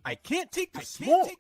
I can't take the smoke.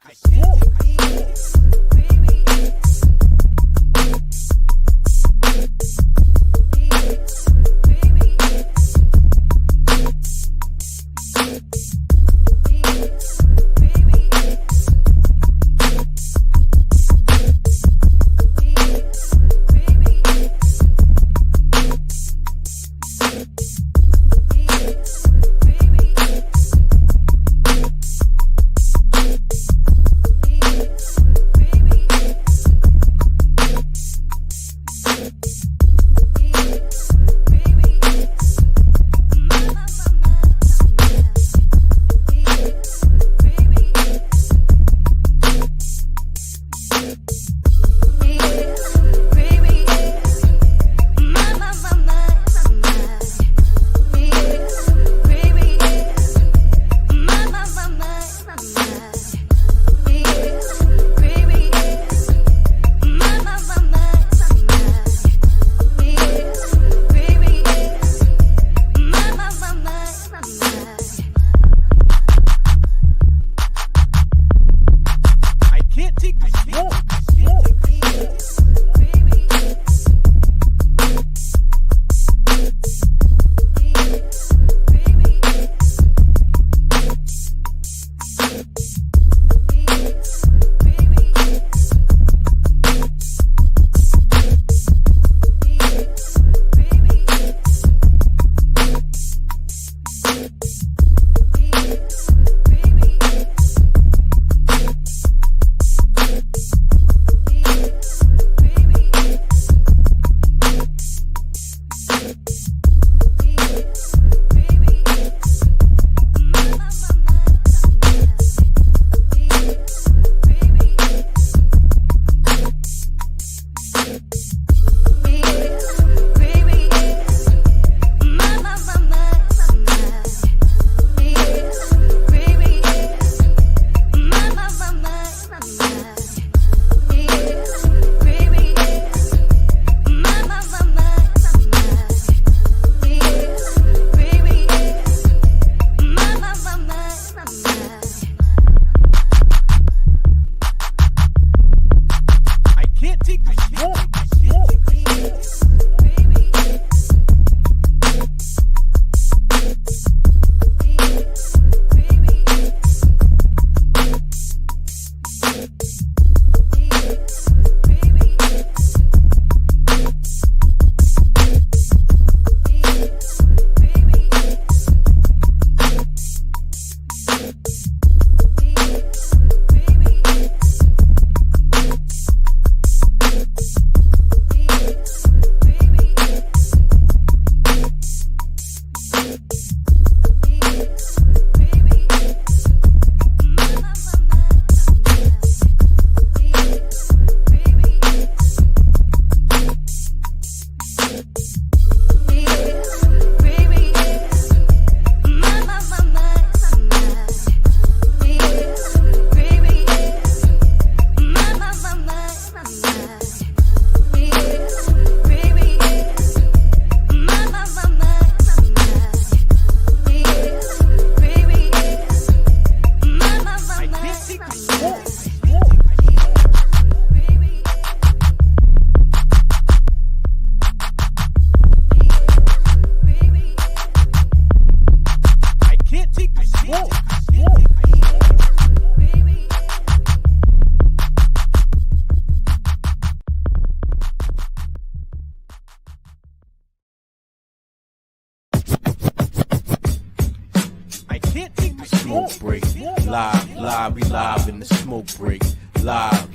Smoke break. Live, we live in the smoke break. Live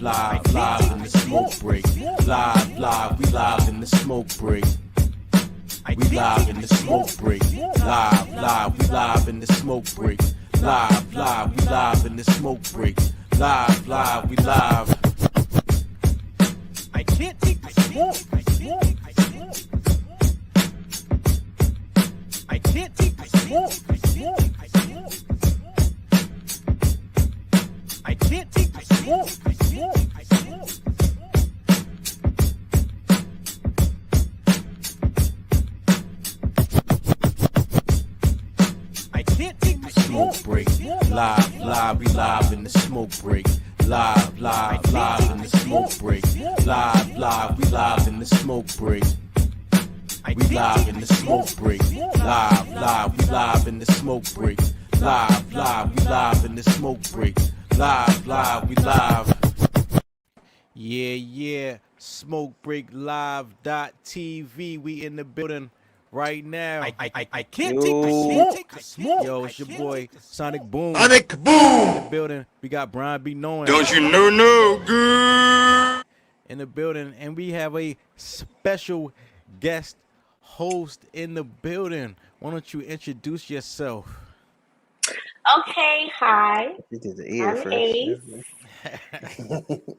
in the smoke break. Live, we live in the smoke break. We live in the smoke break. Live, we live in the smoke break. Live, we live in the smoke break. Live, we live. I can't take the smoke. I can't take the smoke. I can't take the smoke. I can't take the smoke. smoke break. Live, live, we live in the smoke break. Live, live, live in the smoke break. Live, live, we live in the smoke break. We live in the smoke break. Live, live, we live in the smoke break. Live, live, we live in the smoke break. Live, live, we live. Yeah. Smokebreaklive.tv. We in the building right now. I can't take the smoke. Yo, it's your boy Sonic Boom. Sonic In Boom! the building. We got Brian B. Knowing Don't you know no good? in the building, and we have a special guest host in the building. Why don't you introduce yourself? Okay, hi. You did the ear I'm first. Ace.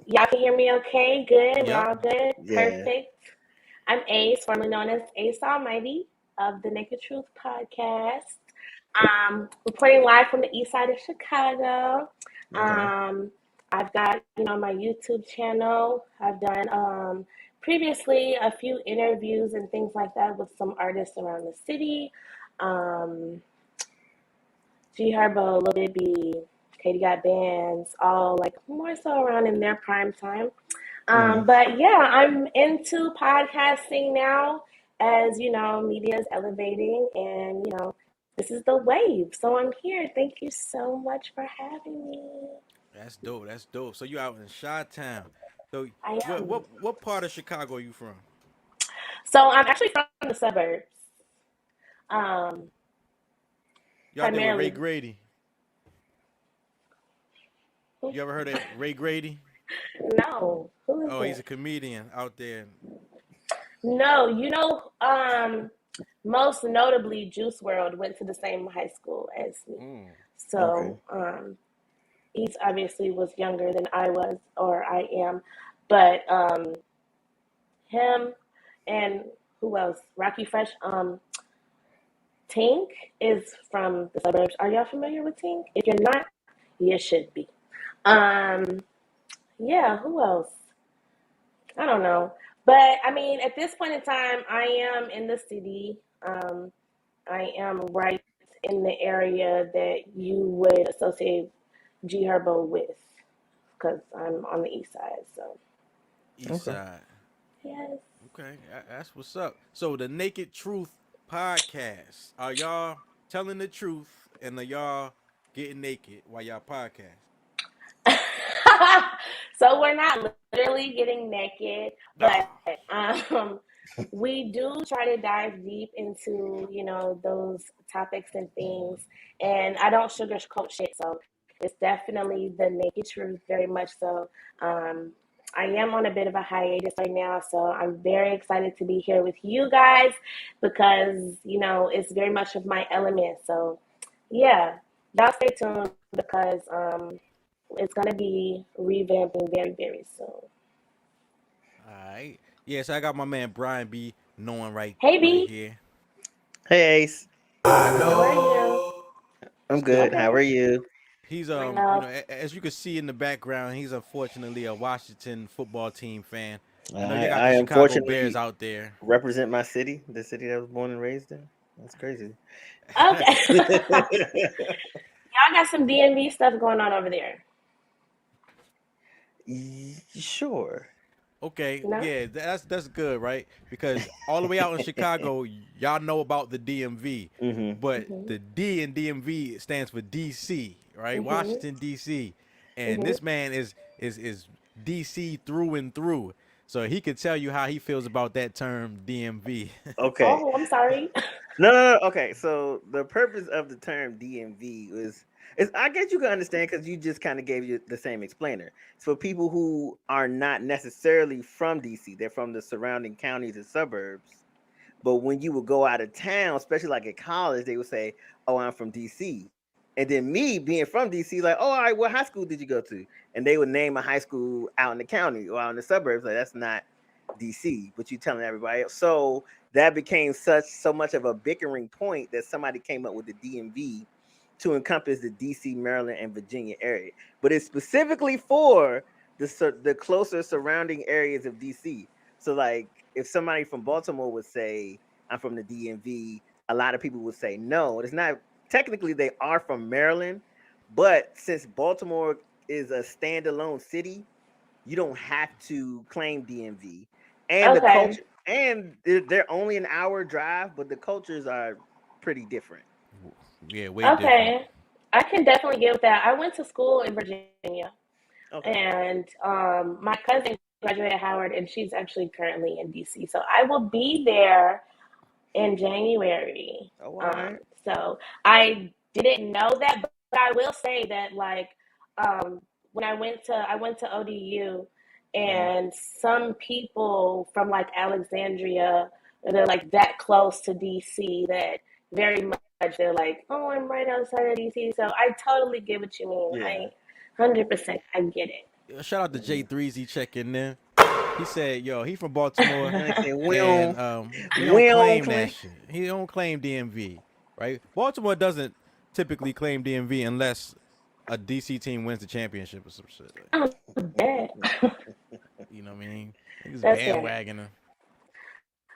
Y'all can hear me okay? Good? We're Yep. all good? Yeah. Perfect. I'm Ace, formerly known as Ace Almighty of the Naked Truth podcast. Reporting live from the east side of Chicago. Okay. I've got, my YouTube channel. I've done previously a few interviews and things like that with some artists around the city. G Herbo, Lil Bibby, Katie Got Bands, all like more so around in their prime time. But yeah, I'm into podcasting now as, media is elevating and, this is the wave. So I'm here. Thank you so much for having me. That's dope. So you out in Chi-Town. So I am. what part of Chicago are you from? So I'm actually from the suburbs. Um, You out there with Ray primarily. Grady? You ever heard of Ray Grady? No. Who is Oh, he's a that? comedian out there. No, most notably, Juice World went to the same high school as me. Mm. So, he's obviously was younger than I was or I am, but him and who else? Rocky Fresh. Tink is from the suburbs. Are y'all familiar with Tink? If you're not, you should be. Yeah. Who else? I don't know, but I mean, at this point in time, I am in the city. I am right in the area that you would associate G Herbo with, because I'm on the east side. So East Side. yes. Okay, that's what's up. So the Naked Truth podcast. Are y'all telling the truth and are y'all getting naked while y'all podcast? So we're not literally getting naked, but we do try to dive deep into, those topics and things. And I don't sugarcoat shit, so it's definitely the naked truth, very much so. I am on a bit of a hiatus right now, so I'm very excited to be here with you guys because, it's very much of my element. So, yeah, y'all stay tuned because it's going to be revamping very, very soon. All right. Yeah, so I got my man Brian B. Knowing right Hey, B. here. Hey Ace, How are you? I'm good. Okay. How are you? He's Well, as you can see in the background, he's unfortunately a Washington football team fan. You know, I, you got I the Chicago Bears unfortunately out there. represent my city, the city that I was born and raised in. That's crazy. okay. Y'all got some DMV stuff going on over there. Sure. Okay, No? yeah, that's good, right? Because all the way out in Chicago, y'all know about the DMV, but the D in DMV stands for DC, right? Washington D.C. And this man is DC through and through, so he could tell you how he feels about that term DMV. Okay. Oh, I'm sorry. No. Okay. So the purpose of the term DMV is I guess you can understand because you just kind of gave you the same explainer. It's for people who are not necessarily from DC. They're from the surrounding counties and suburbs. But when you would go out of town, especially like at college, they would say, "Oh, I'm from DC." And then me being from DC, like, "Oh, all right, what high school did you go to?" And they would name a high school out in the county or out in the suburbs. Like, that's not DC, but you telling everybody else. So that became so much of a bickering point that somebody came up with the DMV to encompass the DC, Maryland, and Virginia area. But it's specifically for the closer surrounding areas of DC. So like if somebody from Baltimore would say, "I'm from the DMV," a lot of people would say no. It's not technically they are from Maryland, but since Baltimore is a standalone city, you don't have to claim DMV. And the Okay. culture, and they're only an hour drive, but the cultures are pretty different. Yeah, way different. Okay. I can definitely get with that. I went to school in Virginia, Okay. and my cousin graduated Howard, and she's actually currently in DC. So I will be there in January. Oh, all right. So I didn't know that, but I will say that like when I went to ODU, and some people from like Alexandria, they're like that close to DC that very much they're like, oh, I'm right outside of DC. So I totally get what you mean. Yeah. 100% I get it. Shout out to J3Z checking in. He said, "Yo, he from Baltimore, And they say, we and don't, he we don't don't claim claim. that shit. He don't claim DMV, right? Baltimore doesn't typically claim DMV unless a DC team wins the championship or some shit. Like, Oh, bad. you know what I mean? Niggas That's right. bandwagoner.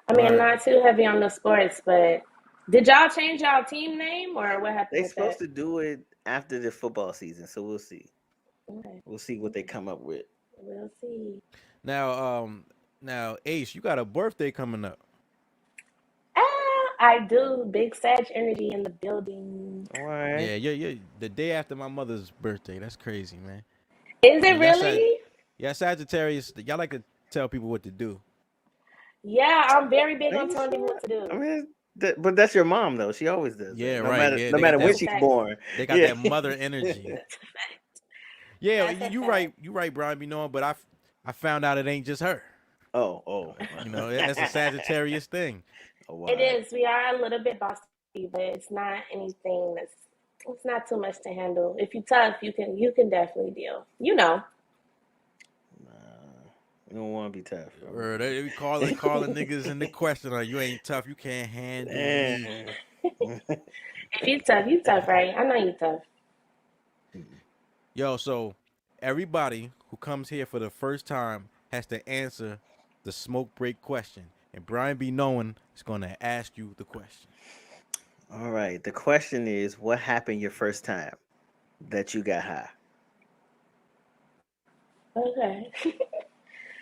I mean, I'm But not too heavy on the sports, but did y'all change y'all team name or what happened They're with supposed that? to do it after the football season, so we'll see. Okay, We'll see what they come up with. we'll see. now Ace, you got a birthday coming up. I do. Big Sag energy in the building. All right. Yeah, yeah, the day after my mother's birthday. That's crazy, man. Is it And really? yeah, Sagittarius, y'all like to tell people what to do. Yeah, I'm very big Are on you telling people sure? what to do. I mean, but that's your mom though. She always does. That. Yeah, No right. matter, Yeah, no they got matter when that. she's That's born. They got Yeah. that mother energy. a fact. Yeah, That's a you fact. right. You right, Brian. You know, but I found out it ain't just her. Oh. You know, that's a Sagittarius thing. Oh, It wow. is. We are a little bit bossy, but it's not anything that's. It's not too much to handle. If you're tough, you can definitely deal. You know. Nah, you don't want to be tough. Or they be calling niggas in the question, like, you ain't tough, you can't handle me. If you tough, right? I know you tough. Yo, so everybody who comes here for the first time has to answer the smoke break question. And Brian B. Knowing is going to ask you the question. All right. The question is, what happened your first time that you got high? Okay.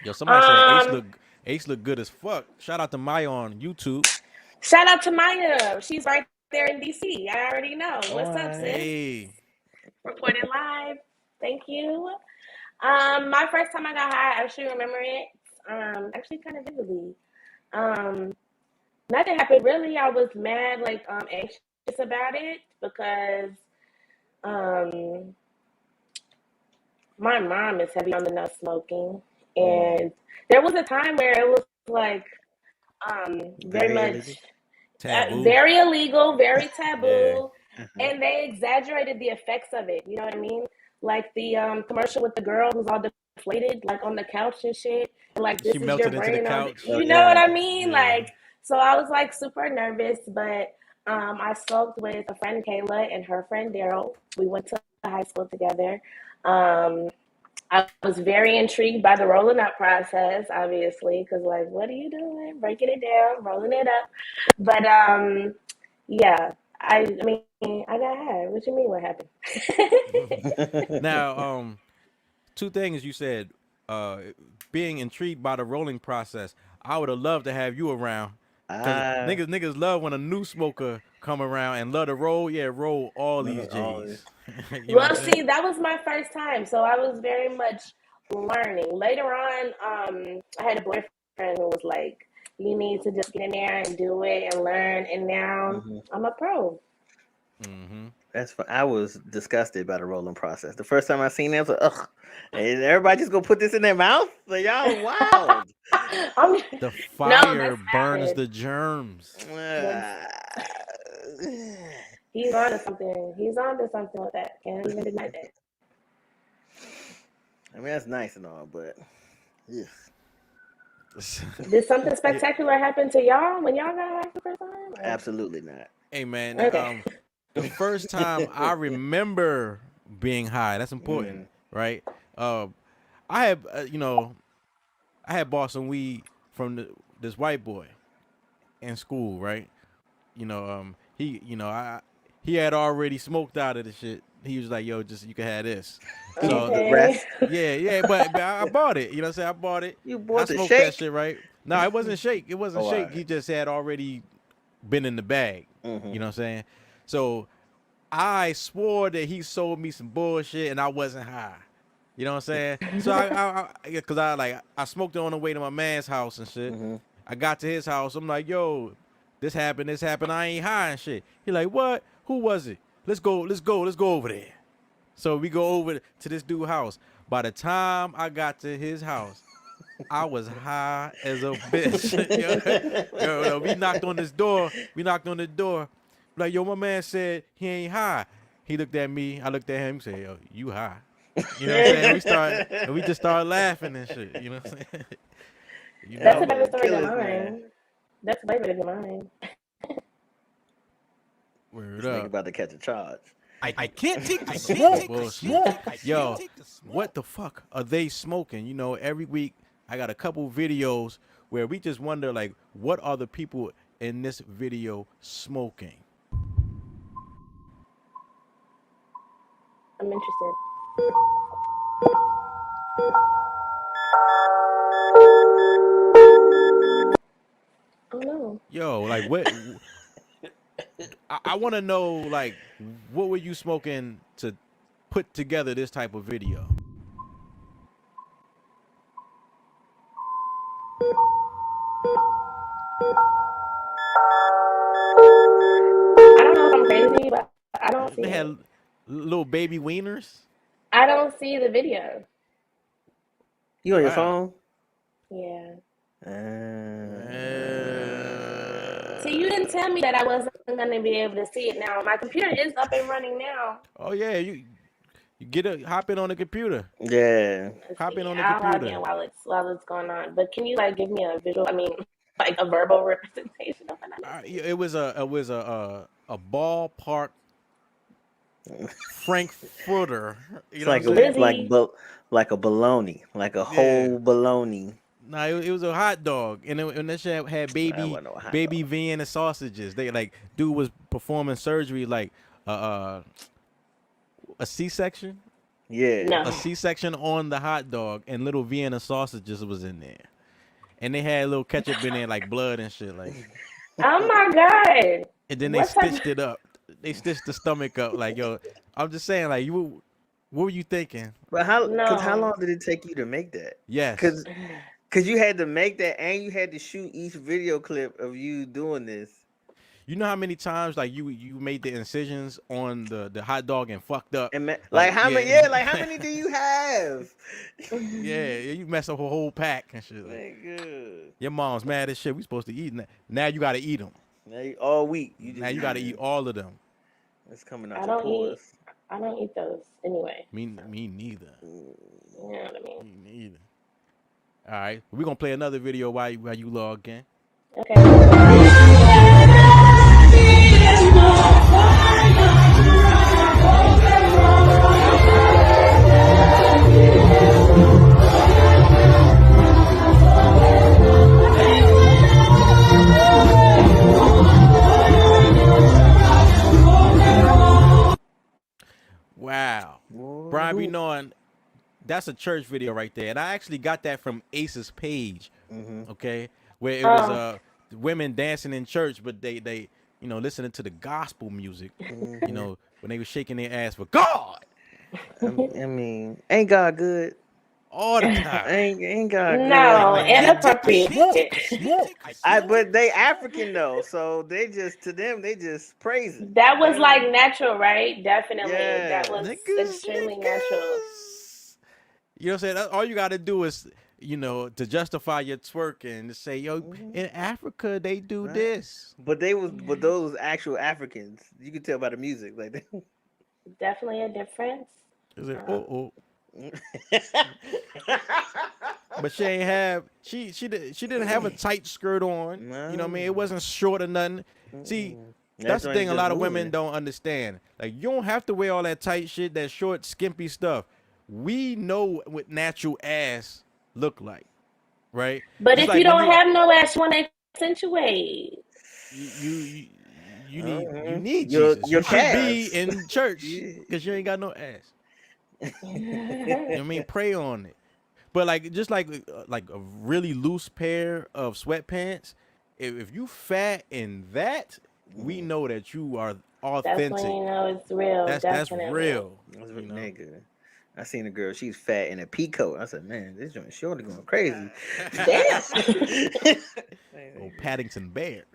Yo, somebody said Um, Ace look good as fuck. Shout out to Maya on YouTube. Shout out to Maya. She's right there in DC. I already know. What's up, sis? Hey. Reporting live. Thank you. My first time I got high, I actually remember it. Actually kind of vividly. Nothing happened really. I was mad, like anxious about it because um my mom is heavy on the no smoking, and there was a time where it was like very Very much illegal. Taboo. very illegal, very taboo, Yeah. and they exaggerated the effects of it. You know what I mean? Like the commercial with the girl who's all deflated, like on the couch and shit, and like this She is your melted into the brain on. couch. Oh, You know what I yeah. mean? Yeah. Like, so I was like super nervous, but I smoked with a friend Kayla and her friend Daryl. We went to high school together. I was very intrigued by the rolling up process, obviously, because like, what are you doing? Breaking it down, rolling it up. But yeah, I mean, I got high. What you mean? What happened? Now, two things you said. Being intrigued by the rolling process. I would have loved to have you around. Cause Ah, niggas love when a new smoker come around and love to roll. Yeah, roll all these all J's. this. You know what Well, I'm saying? see, that was my first time, so I was very much learning. Later on, I had a boyfriend who was like, "You need to just get in there and do it and learn." And now Mhm. I'm a pro. Mm-hmm. That's fun. I was disgusted by the rolling process. The first time I seen it, I was like, ugh. And everybody just gonna put this in their mouth? So y'all wild. I'm, The no, fire that's burns valid. the germs. That's, he's on to something. He's on to something with that. Can't even deny that. I mean, that's nice and all, but yeah. Did something spectacular happen to y'all when y'all got high for the first time? Or- Absolutely not. Hey man, Okay. the first time I remember being high, that's important, right? I had I had bought some weed from this white boy in school, right? He he had already smoked out of the shit. He was like, "Yo, just you can have this." Keep So the Okay. rest. yeah, but I bought it. You know what I'm saying? I bought it. You I bought the smoked shake? that shit, right? No, it wasn't shake. It wasn't Oh, shake. alright. He just had already been in the bag. Mhm. You know what I'm saying? So I swore that he sold me some bullshit and I wasn't high. You know what I'm saying? So cause I smoked it on the way to my man's house and shit. Mhm. I got to his house. I'm like, yo, this happened. I ain't high and shit. He like, what? Who was it? Let's go over there. So we go over to this dude's house. By the time I got to his house, I was high as a bitch. yo, we knocked on this door. Like, yo, my man said he ain't high. He looked at me. I looked at him. He said, yo, you high. You know what I'm saying? We just started laughing and shit. You know what I'm saying? You That's a know, better story than Killers, man. mine. That's way better than mine. word This nigga up. about to catch a charge. I can't take the smoke. Well, yo, what the fuck are they smoking? You know, every week I got a couple videos where we just wonder, like, what are the people in this video smoking? I'm interested. Oh no. Yo, like, what? I want to know, like, what were you smoking to put together this type of video? I don't know if I'm crazy, but I don't see They had it. little baby wieners. I don't see the video. You on your Wow. phone? Yeah. Uh, See, you didn't tell me that I wasn't gonna be able to see it now. My computer is up and running now. Oh yeah, you hop in on the computer. yeah. Let's Hop see. in on the I'll log computer. in while it's going on. But can you like give me a visual? I mean, like a verbal representation of what I need to see? It was a ballpark Frankfurter. You It's know like what I'm saying? like a bologna, like a whole bologna. Nah, it was a hot dog, and that shit had baby wasn't no hot baby Vienna sausages. They like dude was performing surgery like a C-section, Yeah. No. a C-section on the hot dog, and little Vienna sausages was in there, and they had a little ketchup in there like blood and shit like. Oh my god. And then they What type stitched it up. They stitched the stomach up like, yo. I'm just saying, like, what were you thinking? But how No. long did it take you to make that? Yes. Cause you had to make that and you had to shoot each video clip of you doing this. You know how many times like you made the incisions on the hot dog and fucked up? And Like, how many? yeah. Yeah, like how many do you have? Yeah, you mess up a whole pack and shit. Like, Nigga. your mom's mad as shit. We supposed to eat now. You gotta eat them. Now all week. Now you gotta eat all of them. It's coming I out your don't eat. pores. I don't eat those anyway. Me neither. You know what I mean? Me neither. All right, we're gonna play another video while you log in. Okay. Wow. Brian be knowing that's a church video right there. And I actually got that from Ace's page. Okay. Where it was women dancing in church, but they listening to the gospel music. You know, when they were shaking their ass for God. I mean, ain't God good? All the time. Ain't God No, good? inappropriate. But they African though, so they just praise it. That was like natural, right? Definitely. Yeah. That was extremely natural. You know what I'm saying? All you got to do is, to justify your twerking, to say, yo, in Africa, they do this. But those was actual Africans. You could tell by the music. Like Definitely a difference. Is it, But she ain't have she didn't have a tight skirt on. No. You know what I mean? It wasn't short or nothing. See, that's the thing a lot of women don't understand. Like, you don't have to wear all that tight shit, that short, skimpy stuff. We know what natural ass look like, right? But Just if like you when don't have no ass, you want to accentuate. you you need Your Jesus. You should be calves. in church Yeah. because you ain't got no ass. You know what I mean? Pray on it. But like just like a really loose pair of sweatpants, if you fat in that, we know that you are authentic. That's when you know it's real. That's definitely. real. That's You know? nigga. I seen a girl, she's fat in a peacoat. I said, man, this joint shorty going crazy. Damn. Oh, Paddington Bear.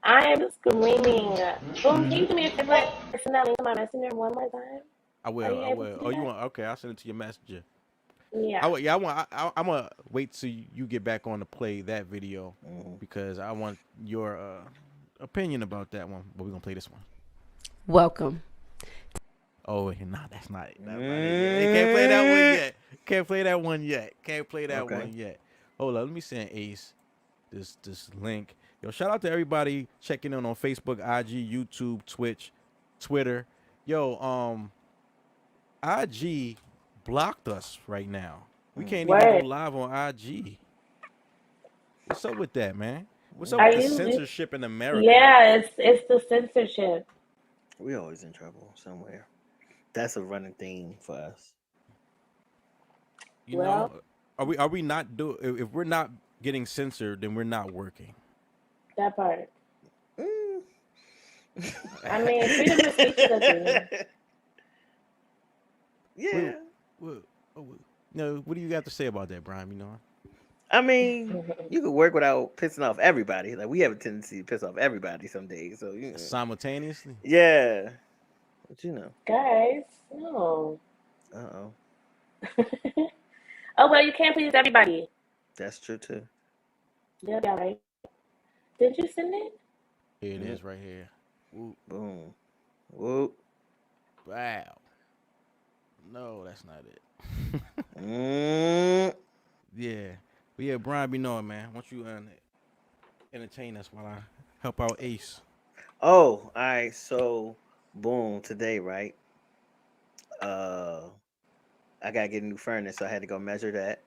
I am screaming. Boom, can you do me a favor? Send that link to my messenger one more time? I will. Are you I able will. to do Oh, you that? want? Okay, I'll send it to your messenger. Yeah. I'm gonna wait till you get back on to play that video because I want your opinion about that one. But we're gonna play this one. Welcome. Oh, nah, that's not it. Can't play that one yet. Can't play that one yet. Can't play that one yet. Hold on, let me send Ace this link. Yo, shout out to everybody checking in on Facebook, IG, YouTube, Twitch, Twitter. Yo, IG blocked us right now. We can't even go live on IG. What's up with that, man? What's up with the censorship in America? Yeah, it's the censorship. We always in trouble somewhere. That's a running theme for us. You know, are we not if we're not getting censored, then we're not working. That part. I mean, freedom of speech is a thing. Yeah. No, what do you got to say about that, Brian? You know, I mean, you could work without pissing off everybody. Like we have a tendency to piss off everybody some days. So you know. Simultaneously. Yeah. But you know. Guys, no. Uh-oh. Oh, well, you can't please everybody. That's true too. They'll be all right. Did you send it? Here it is right here. Whoop. Boom. Whoop. Wow. No, that's not it. Yeah. But yeah, Brian, be knowing, man. Why don't you entertain us while I help out Ace? Oh, all right. So, boom, today, right? I gotta get a new furnace, so I had to go measure that.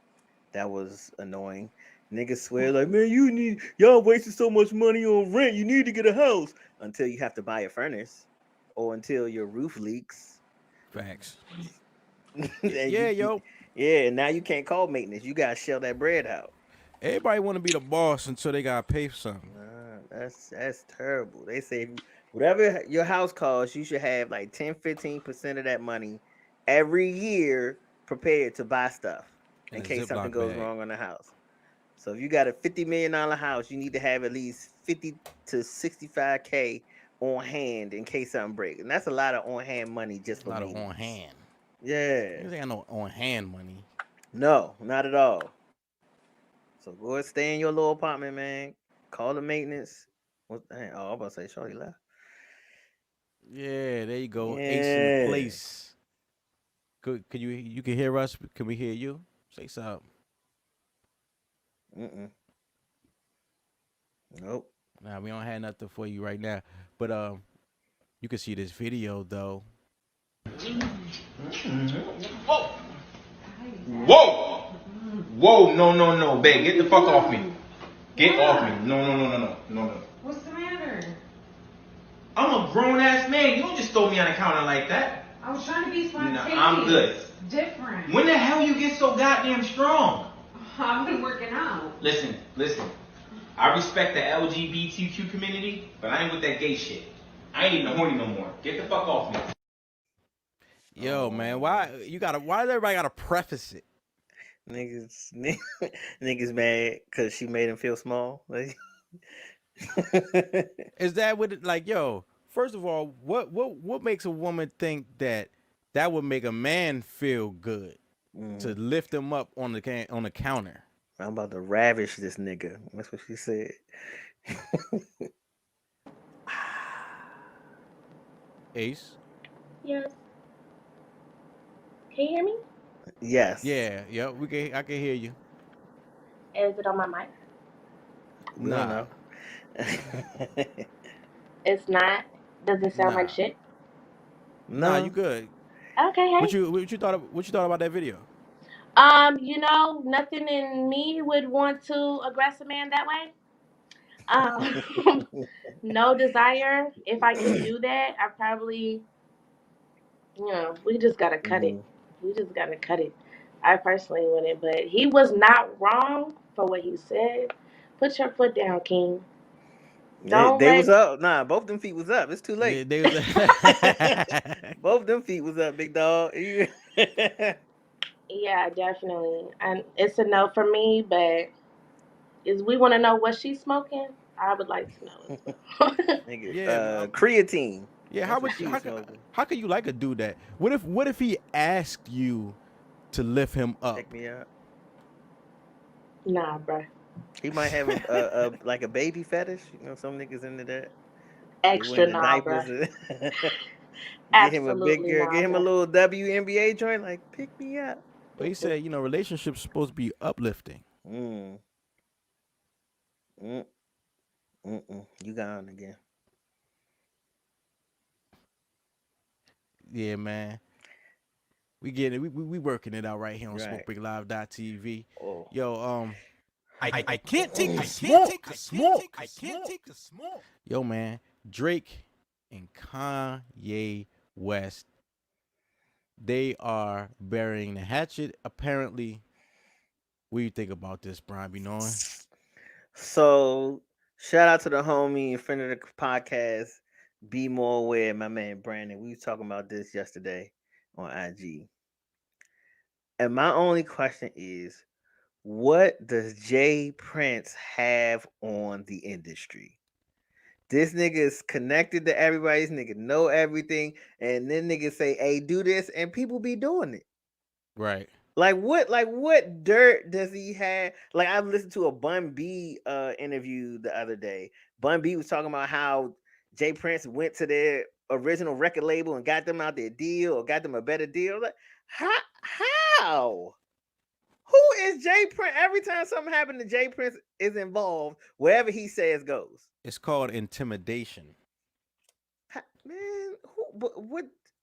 That was annoying. Niggas swear like, man, y'all wasting so much money on rent. You need to get a house until you have to buy a furnace, or until your roof leaks. Facts. Yeah, and now you can't call maintenance. You gotta shell that bread out. Everybody want to be the boss until they gotta pay for something. That's terrible. They say whatever your house costs, you should have like 10-15% of that money every year prepared to buy stuff in case something goes wrong on the house. So if you got a $50 million house, you need to have at least 50 to 65K on hand in case something breaks. And that's a lot of on hand money just for me. A lot of on hand. Yeah. You ain't got no on hand money. No, not at all. So go ahead, stay in your little apartment, man. Call the maintenance. I'm about to say, shorty left. Yeah, there you go. Yeah. Ace in the place. Could you can hear us? Can we hear you? Say something. Nope. Nah, we don't have nothing for you right now. But you can see this video though. Whoa! Whoa! Whoa! No, babe, get the fuck off me. Get off me. No. What's the matter? I'm a grown ass man. You don't just throw me on the counter like that. I was trying to be spontaneous. Nah, I'm good. It's different. When the hell you get so goddamn strong? I've been working out. Listen. I respect the LGBTQ community, but I ain't with that gay shit. I ain't even horny no more. Get the fuck off me. Yo, man, why does everybody gotta preface it? Niggas mad because she made him feel small. Is that what it, like, yo, first of all, what makes a woman think that would make a man feel good to lift him up on the counter? I'm about to ravish this nigga. That's what she said. Ace? Yes. Can you hear me? Yes. Yeah, I can hear you. Is it on my mic? No. It's not? Does it sound like shit? No, you good. Okay, hey. What you thought about that video? Nothing in me would want to aggress a man that way. Um, no desire. If I can do that, I probably, we just gotta cut it. Mhm. We just gotta cut it. I personally wouldn't, but he was not wrong for what he said. Put your foot down, King. Don't They was let. up. Nah, both them feet was up. It's too Yeah, late. they was. Both them feet was up, big dog. Yeah, definitely, and it's a no for me. But is we want to know what she's smoking? I would like to know as well. Nigga, Yeah, creatine. yeah. That's what she was How smoking. could you like a dude that? What if he asked you to lift him up? Check me out. Nah, bruh. He might have a like a baby fetish. You know, some niggas into that. They Extra wearing the nah, diapers. bruh. Get him a big Absolutely girl. nah, Get him a bruh. little WNBA joint. Like pick me up. But he said, relationships supposed to be uplifting. Mm, mm, You gone again. Yeah, man. We getting it. We working it out right here on Right. SmokebreakLive.tv. Oh. Yo, I can't take the smoke. I can't take the smoke. yo, man. Drake and Kanye West, they are burying the hatchet. Apparently, what do you think about this, Brian? Be knowing? So shout out to the homie and friend of the podcast, Be More Aware, my man Brandon. We was talking about this yesterday on IG. And my only question is, what does Jay Prince have on the industry? This nigga is connected to everybody. This nigga know everything. And then niggas say, hey, do this, and people be doing it. Right. Like what dirt does he have? Like I listened to a Bun B interview the other day. Bun B was talking about how Jay Prince went to their original record label and got them out their deal or got them a better deal. Like how? Who is Jay Prince? Every time something happened to Jay Prince is involved, wherever he says goes. It's called intimidation. Man,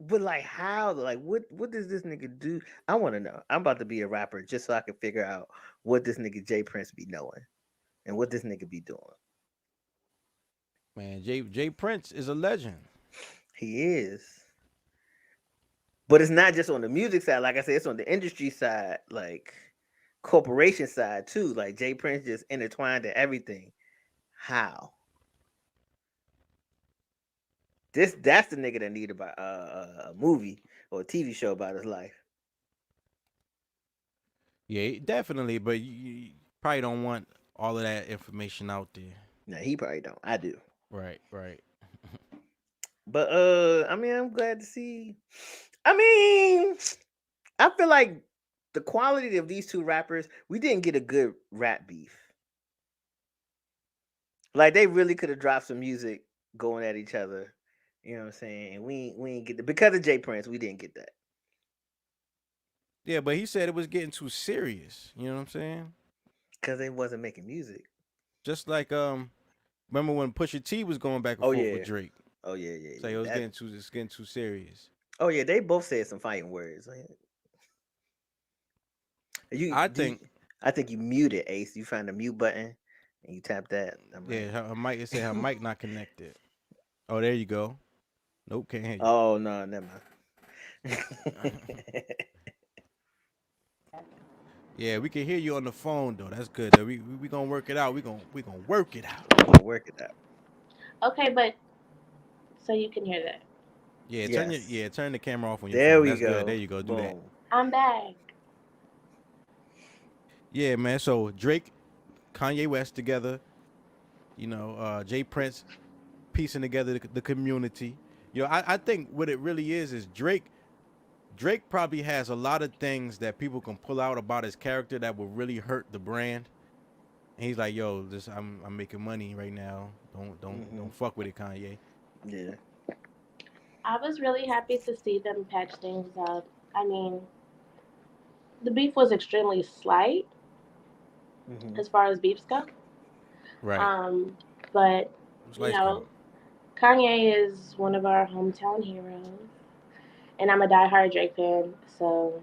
but like how? Like what does this nigga do? I want to know. I'm about to be a rapper just so I can figure out what this nigga Jay Prince be knowing and what this nigga be doing. Man, Jay Prince is a legend. He is. But it's not just on the music side. Like I said, it's on the industry side, like corporation side too. Like Jay Prince just intertwined to everything. How? That's the nigga that need about a movie or a TV show about his life. Yeah, definitely. But you probably don't want all of that information out there. No, he probably don't. I do. Right. But I mean, I'm glad to see. I mean, I feel like the quality of these two rappers, we didn't get a good rap beef. Like they really could have dropped some music going at each other. You know what I'm saying? And we ain't get because of Jay Prince, we didn't get that. Yeah, but he said it was getting too serious. You know what I'm saying? Because they wasn't making music. Just like remember when Pusha T was going back and Oh, forth yeah. with Drake? Oh yeah. So it was getting too serious. Oh yeah, they both said some fighting words. I think you muted, Ace. You find the mute button and you tap that. Yeah, her mic. It said her mic not connected. Oh, there you go. Nope, can't hear you. Oh no, never mind. Yeah, we can hear you on the phone though. That's good. We gonna work it out. We gonna work it out. We'll work it out. Okay, but so you can hear that. Yeah, turn the camera off on your There phone. we That's go. good. There you go. Do that. Boom. I'm back. Yeah, man. So Drake, Kanye West together. Jay Prince piecing together the community. I think what it really is Drake probably has a lot of things that people can pull out about his character that will really hurt the brand. And he's like, yo, I'm making money right now. Don't fuck with it, Kanye. Yeah. I was really happy to see them patch things up. I mean, the beef was extremely slight as far as beefs go. Right. But Light Kanye is one of our hometown heroes, and I'm a diehard Drake fan. So,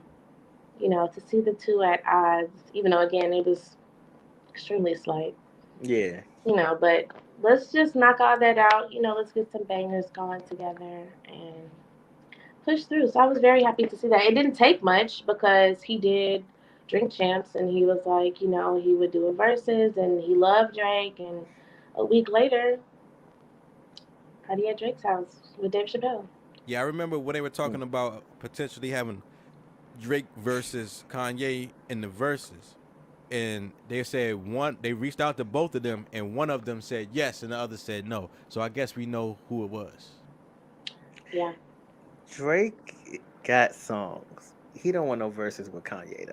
to see the two at odds, even though again it was extremely slight, Yeah. You know, but let's just knock all that out. You know, let's get some bangers going together and push through. So I was very happy to see that. It didn't take much because he did Drink Champs and he was like, you know, he would do a verses and he loved Drake. And a week later, party at Drake's house with Dave Chappelle. Yeah, I remember when they were talking about potentially having Drake versus Kanye in the verses, and they said they reached out to both of them, and one of them said yes, and the other said no. So I guess we know who it was. Yeah. Drake got songs. He don't want no verses with Kanye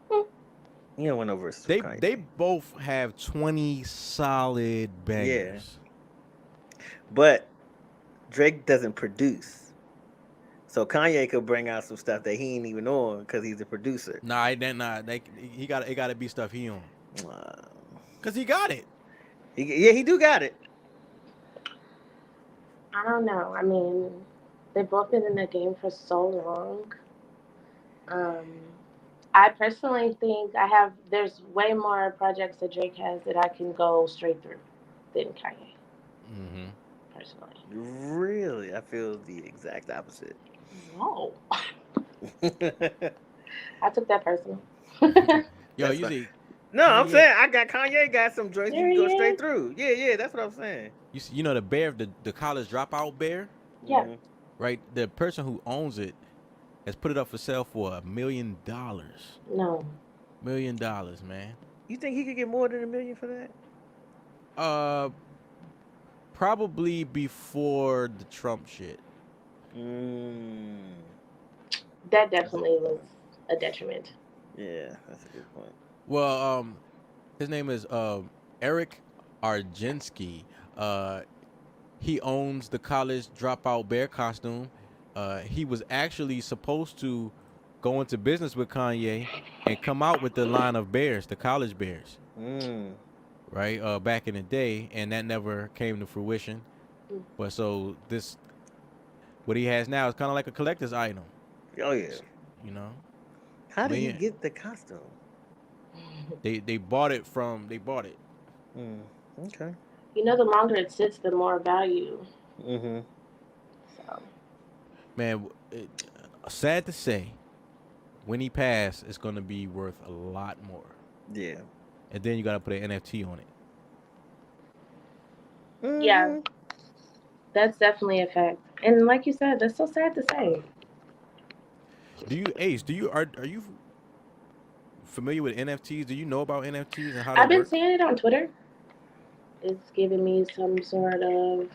though. He don't want no verses with Kanye. They both have 20 solid bangers. Yeah. But Drake doesn't produce. So Kanye could bring out some stuff that he ain't even on because he's a producer. It gotta be stuff he on. Cause he got it. He do got it. I don't know. I mean, they've both been in the game for so long. I personally think there's way more projects that Drake has that I can go straight through than Kanye. Mm-hmm. Personally. Really? I feel the exact opposite. No. I took that personal. Yo, you see. No, I'm saying I got Kanye got some joints you can go There he straight is. through. Yeah, that's what I'm saying. You know the bear, the college dropout bear, Yeah. right? The person who owns it has put it up for sale for $1 million. No. $1 million, man. You think he could get more than $1 million for that? Probably before the Trump shit. That definitely was a detriment. Yeah, that's a good point. Well, his name is Eric Argensky. He owns the college dropout bear costume. He was actually supposed to go into business with Kanye and come out with the line of bears, the college bears, right? Back in the day, and that never came to fruition. But so what he has now is kind of like a collector's item. Oh yeah. You know. How did he get the costume? They bought it. Okay. You know, the longer it sits, the more value. So. Man, sad to say, when he passed, it's going to be worth a lot more. Yeah. And then you got to put an NFT on it. Yeah. That's definitely a fact. And like you said, that's so sad to say. Are you familiar with NFTs? Do you know about NFTs and how they I've been work? seeing it on Twitter. It's giving me some sort of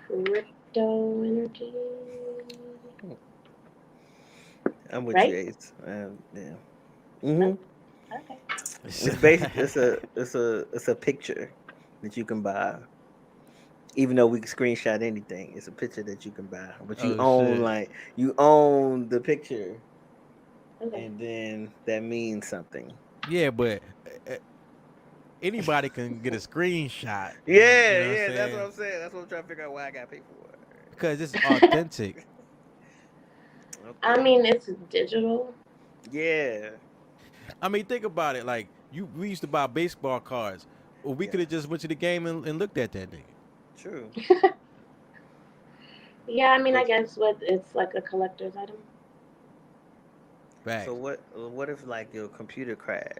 crypto energy. I'm with Right? you, Ace. Yeah. Okay. It's basically it's a picture that you can buy. Even though we can screenshot anything, it's a picture that you can buy. But you own the picture. Okay. And then that means something. Yeah, but anybody can get a screenshot. Yeah, that's what I'm saying. That's what I'm trying to figure out why I got paid for it. Because it's authentic. Okay. I mean, it's digital. Yeah. I mean, think about it. Like we used to buy baseball cards. Well, we could have just went to the game and looked at that nigga. True. Yeah, I mean, I guess it's like a collector's item. Back. So what if like your computer crashed?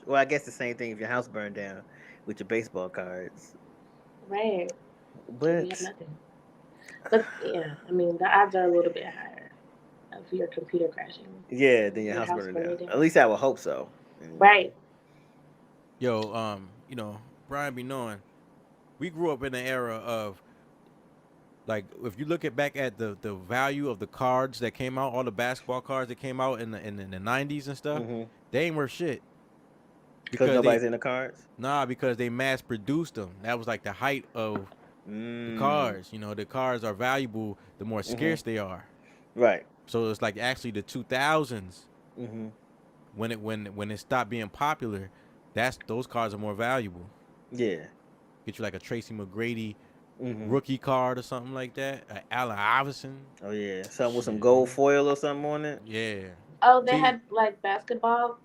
Well, I guess the same thing if your house burned down with your baseball cards. Right. But We have nothing. But yeah, I mean, the odds are a little bit higher of your computer crashing. Yeah, then your house burning down. At least I would hope so. Right. Yo, Brian be knowing, we grew up in the era of, like, if you look back at the value of the cards that came out, all the basketball cards that came out in the 90s and stuff, they ain't worth shit. Because nobody's in the cards? Nah, because they mass produced them. That was like the height of the cards. You know, the cards are valuable the more scarce they are. Right. So it's like actually the 2000s when it stopped being popular, those cards are more valuable. Yeah. Get you like a Tracy McGrady rookie card or something like that. Allen Iverson. Oh yeah, something with some gold foil or something on it. Yeah. Oh, they had like basketball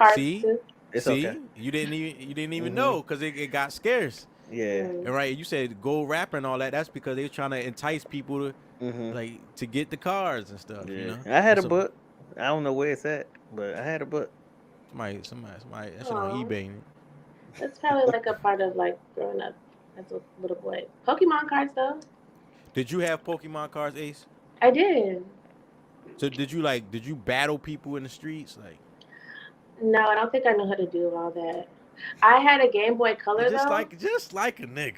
cards See? too. It's See, okay. you didn't even Mhm. know because it got scarce. Yeah. Mm. And right, you said gold rapper and all that. That's because they were trying to entice people to Mhm. to get the cards and stuff. You Yeah. know, I had a So book. I don't know where it's at, but I had a book. somebody that shit on Aw. eBay. That's probably like a part of like growing up as a little boy. Pokemon cards though. Did you have Pokemon cards, Ace? I did. So did you battle people in the streets? Like No, I don't think I know how to do all that. I had a Game Boy Color just though. like a nigga.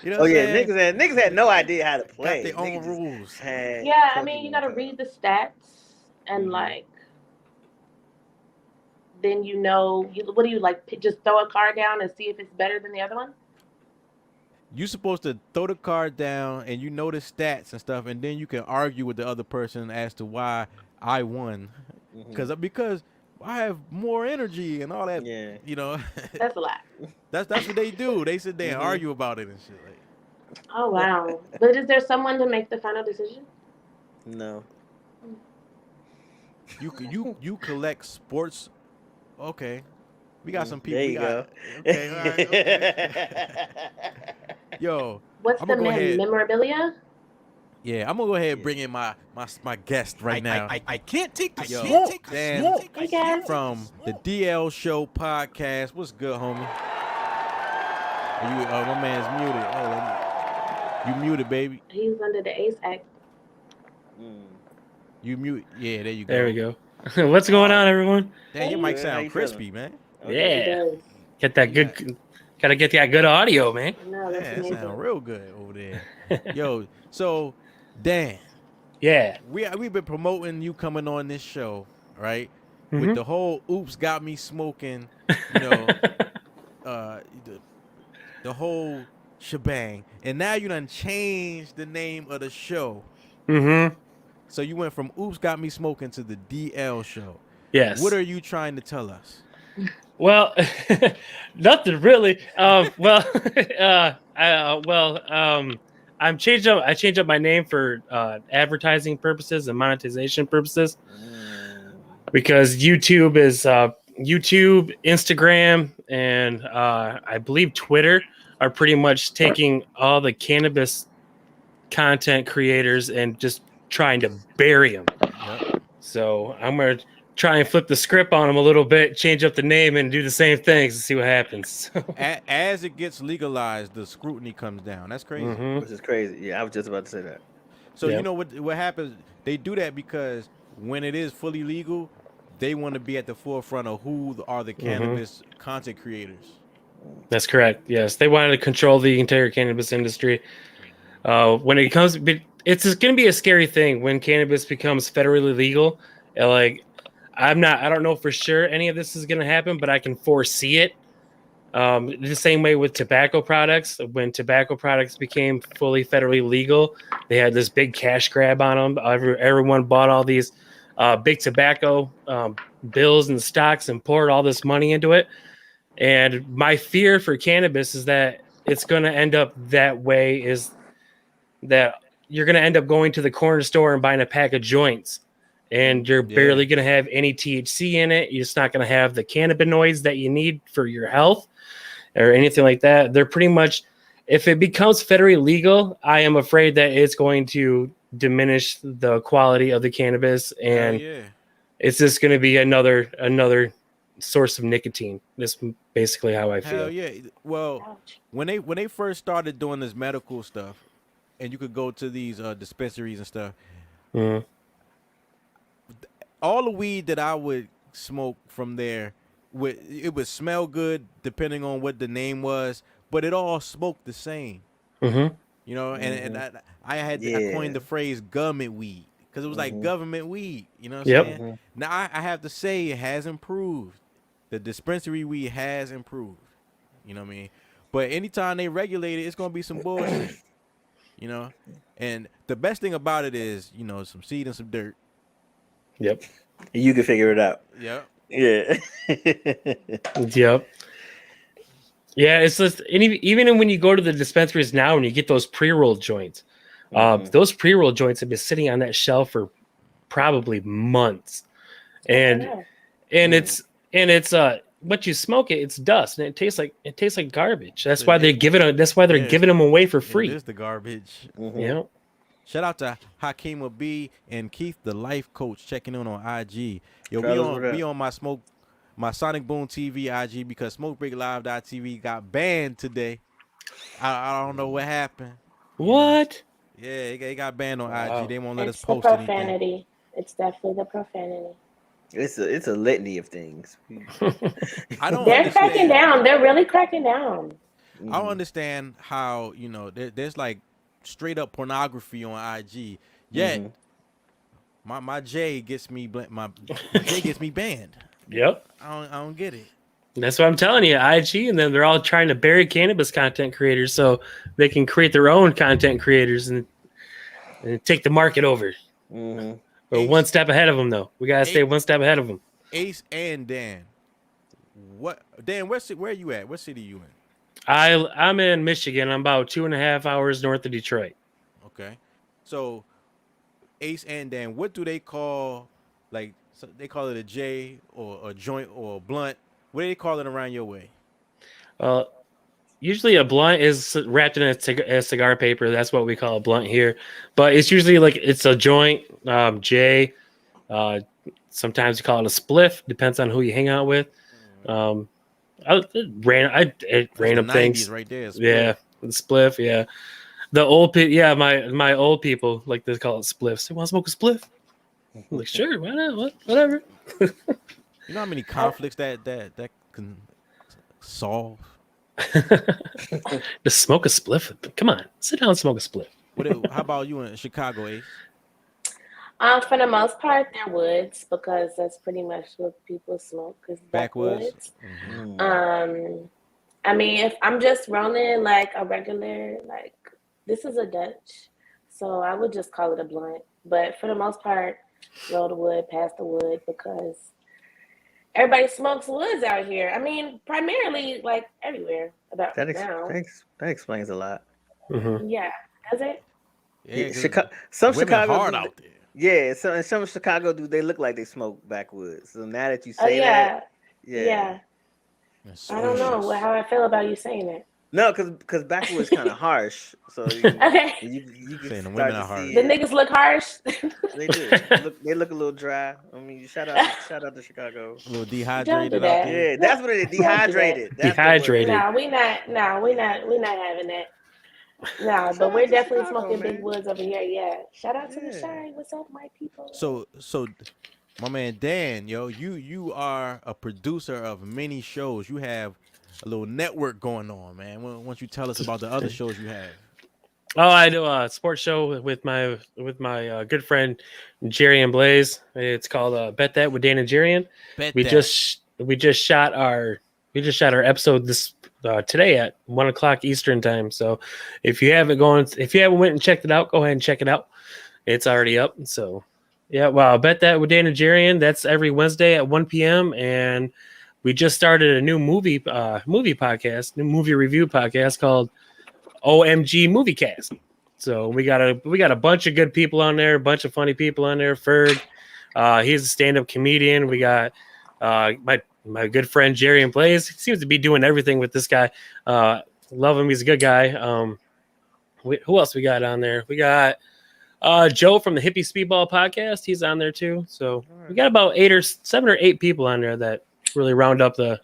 You know Oh what I'm yeah, saying? niggas had no idea how to play. Got their own Niggas just rules. had Yeah, I mean you Pokemon gotta cards. read the stats and Mhm. like then what do you like? Just throw a card down and see if it's better than the other one? You supposed to throw the card down and you know the stats and stuff, and then you can argue with the other person as to why I won, Mhm. because I have more energy and all that. Yeah. You know, That's a lot. that's what they do. They sit there and Mhm. argue about it and shit. Like Oh wow. But is there someone to make the final decision? No. you collect sports. Okay, we got some people. There We you got go. okay. All right. Okay. Yo, What's I'm the gonna go ahead. memorabilia? Yeah, I'm gonna go ahead and Yeah. bring in my guest right now. I can't take the Yo, smoke. Dan Hey guys. from the DL Show podcast. What's good, homie? Are you? My man's muted. Oh, you muted, baby. He's under the ACE Act. Mm. You mute. Yeah, there you go. There we go. What's going on, everyone? Dan, your mic Good, how sound you crispy, man. Okay. It Yeah, does. get that good. Gotta get that good audio, man. No, that's Yeah, that amazing. sound real good over there. Yo, so Dan, Yeah. we've been promoting you coming on this show, right? Mhm. With the whole "Oops, got me smoking," you know, the whole shebang, and now you done changed the name of the show. Mm-hmm. So you went from "Oops, got me smoking" to the DL Show. Yes. What are you trying to tell us? Well, nothing really. I changed up my name for advertising purposes and monetization purposes because YouTube is YouTube, Instagram, and I believe Twitter are pretty much taking all the cannabis content creators and just trying to bury them. Yep. So I'm gonna try and flip the script on them a little bit, change up the name, and do the same things and see what happens. As it gets legalized, the scrutiny comes down. That's crazy. Mhm. Which is crazy. Yeah, I was just about to say that. So Yep. you know what happens? They do that because when it is fully legal, they want to be at the forefront of who are the cannabis content creators. That's correct. Yes, they wanted to control the entire cannabis industry. When it comes, it's going to be a scary thing when cannabis becomes federally legal. I don't know for sure any of this is going to happen, but I can foresee it. The same way with tobacco products. When tobacco products became fully federally legal, they had this big cash grab on them. Everyone bought all these big tobacco bills and stocks and poured all this money into it. And my fear for cannabis is that it's going to end up that way, is that you're going to end up going to the corner store and buying a pack of joints, and you're barely going to have any THC in it. You're just not going to have the cannabinoids that you need for your health or anything like that. They're pretty much, if it becomes federally legal, I am afraid that it's going to diminish the quality of the cannabis, and it's just going to be another source of nicotine. That's basically how I feel. Hell yeah. Well, when they first started doing this medical stuff, and you could go to these dispensaries and stuff, all the weed that I would smoke from there, it would smell good depending on what the name was, but it all smoked the same. You know, and I coined the phrase government weed because it was like government weed. You know what I'm saying? Now I have to say it has improved. The dispensary weed has improved. You know what I mean? But anytime they regulate it, it's gonna be some bullshit. You know, and the best thing about it is, you know, some seed and some dirt. Yep. You can figure it out. Yep. Yeah. Yep. Yeah, it's just even when you go to the dispensaries now and you get those pre-rolled joints, those pre-rolled joints have been sitting on that shelf for probably months, and it's and it's what you smoke it's dust, and it tastes like garbage. That's why they're giving them away for free. It is the garbage. Mhm. You know. Shout out to Hakima B and Keith, the life coach, checking in on IG. Yo, Fellas, what we up? on my Sonic Boom TV IG because SmokebreakLive.tv got banned today. I don't know what happened. What? Yeah, it got banned on Wow. IG. They won't let us It's the post anything. profanity. It's definitely the profanity. It's a litany of things. I don't They're cracking understand. down. They're really cracking down. I don't understand how there's like straight up pornography on IG. Yet my J gets me my J gets me banned. Yep. I don't get it. That's what I'm telling you. IG, and then they're all trying to bury cannabis content creators so they can create their own content creators and take the market over. Mm-hmm. We're one step ahead of them, though. We gotta stay one step ahead of them. Ace and Dan. Dan, where you at? What city you in? I'm in Michigan. I'm about 2.5 hours north of Detroit. Okay. So Ace and Dan, what do they call, like, so they call it a J or a joint or a blunt? What do they call it around your way? Usually a blunt is wrapped in a cigar paper. That's what we call a blunt here. But it's usually like it's a joint, J. Sometimes you call it a spliff. Depends on who you hang out with. Random The things. 90s right there. Yeah, the spliff. Yeah, the old people. Yeah, my old people like to call it spliffs. They want to smoke a spliff? I'm like, sure, why not? Whatever. You know how many conflicts that can solve? Just smoke a spliff. Come on, sit down and smoke a spliff. How about you in Chicago, Ace? For the most part, they're woods because that's pretty much what people smoke. Is backwoods. I mean, if I'm just rolling like a regular, like this is a Dutch, so I would just call it a blunt. But for the most part, roll the wood, pass the wood because everybody smokes woods out here. I mean, primarily like everywhere about now. That explains a lot. Mm-hmm. Yeah, does it? Yeah, some women Chicago hard dudes, out there. yeah. So some Chicago dudes, they look like they smoke backwoods. So now that you Oh say that, yeah. I don't know how I feel about you saying that. No, because backwoods kind of harsh. So you can Saying the start women to are harsh. see The it. niggas look harsh. They do. They look a little dry. I mean, shout out to Chicago. A little Don't do dehydrated out that. there. Yeah, that's what it is. Dehydrated. That's the word. Dehydrated. No, we're not having that. No, Shout but out we're to definitely Chicago, smoking big man. woods over here. Yeah. Shout out to the Yeah. Shy. What's up, my people? So my man Dan, yo, you are a producer of many shows. You have a little network going on, man. Why don't you tell us about the other shows you have? Oh, I do a sports show with my good friend Jerry and Blaze. It's called Bet That with Dan and Jerry. We just shot our episode this today at 1:00 Eastern time. So if you haven't went and checked it out, go ahead and check it out. It's already up. So yeah, wow, Bet That with Dan and Jerry. That's every Wednesday at 1 p.m. And we just started a new movie podcast, new movie review podcast called OMG Movie Cast. So we got a bunch of good people on there, a bunch of funny people on there. Ferg, he's a stand-up comedian. We got my good friend Jerry and Blaze. He seems to be doing everything with this guy. Love him. He's a good guy. Who else we got on there? We got Joe from the Hippie Speedball podcast. He's on there too. So we got about 7 or 8 people on there that really round up the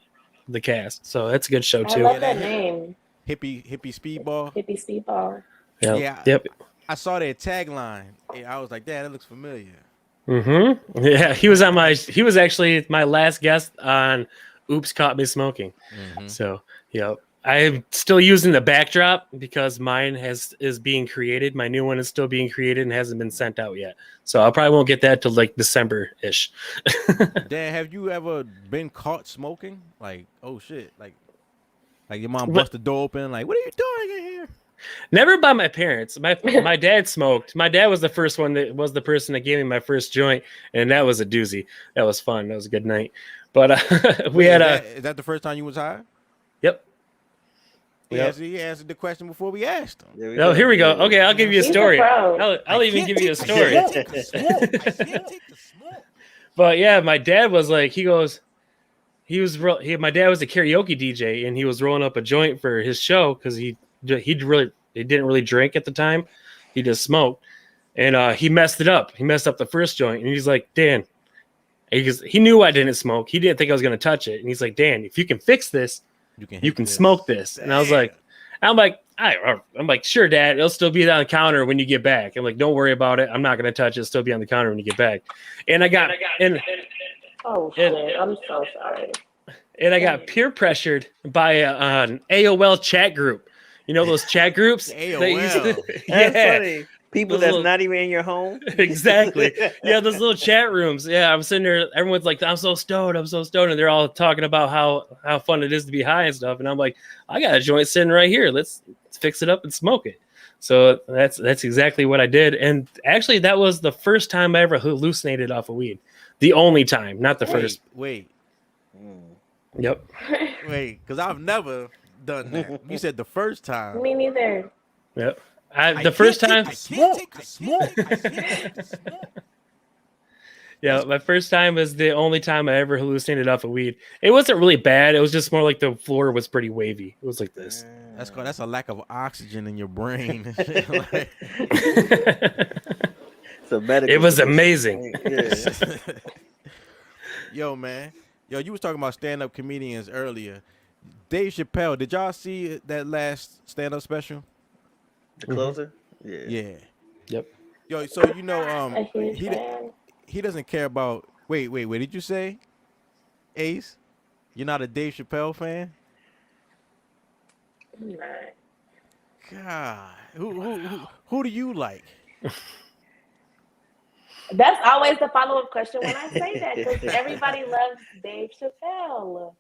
cast. So that's a good show I too. love that name. Hippie Speedball. Hippie Speedball. Yep. Yeah. Yep. I saw their tagline. I was like, "Damn, that looks familiar." Mm-hmm. Yeah, he was actually my last guest on Oops Caught Me Smoking. Mm-hmm. So yeah, I'm still using the backdrop because mine is being created. My new one is still being created and hasn't been sent out yet. So I probably won't get that till like December-ish. Dan, have you ever been caught smoking? Like, oh shit, like your mom bust the door open, like, what are you doing in here? Never by my parents. My dad smoked. My dad was the first one that was the person that gave me my first joint, and that was a doozy. That was fun. That was a good night. But Is that the first time you was high? Yep. He answered the question before we asked him. Oh, here we go. Okay, I'll give you a He's a story. pro. I'll even give you a story. I can't take the smoke. But yeah, my dad was like, he goes, my dad was a karaoke DJ, and he was rolling up a joint for his show because he didn't really drink at the time. He just smoked, and he messed it up. He messed up the first joint, and he's like, Dan, he knew I didn't smoke. He didn't think I was going to touch it, and he's like, Dan, if you can fix this, you can smoke this. And I was like, I'm like, sure, Dad, it'll still be on the counter when you get back. I'm like, don't worry about it. I'm not going to touch it. It'll still be on the counter when you get back. And I got I'm so sorry. And I got peer pressured by an AOL chat group. You know those chat groups? AOL. That's funny. People that's not even in your home. Exactly. Yeah, those little chat rooms. Yeah, I'm sitting there. Everyone's like, I'm so stoned. And they're all talking about how fun it is to be high and stuff. And I'm like, I got a joint sitting right here. Let's fix it up and smoke it. So that's exactly what I did. And actually, that was the first time I ever hallucinated off of weed. The only time, not the first. Wait. Yep. Wait, because I've never done that. You said the first time. Me neither. Yep. The first time. Yeah, my first time was the only time I ever hallucinated off of weed. It wasn't really bad. It was just more like the floor was pretty wavy. It was like this. That's a lack of oxygen in your brain. It was amazing. Yo, man. Yo, you was talking about stand-up comedians earlier. Dave Chappelle, did y'all see that last stand-up special? The closer? Yeah. Yep. Yo, so you know, he doesn't care about. Wait. Did you say, Ace? You're not a Dave Chappelle fan? I'm not. God, who do you like? That's always the follow-up question when I say that, because everybody loves Dave Chappelle.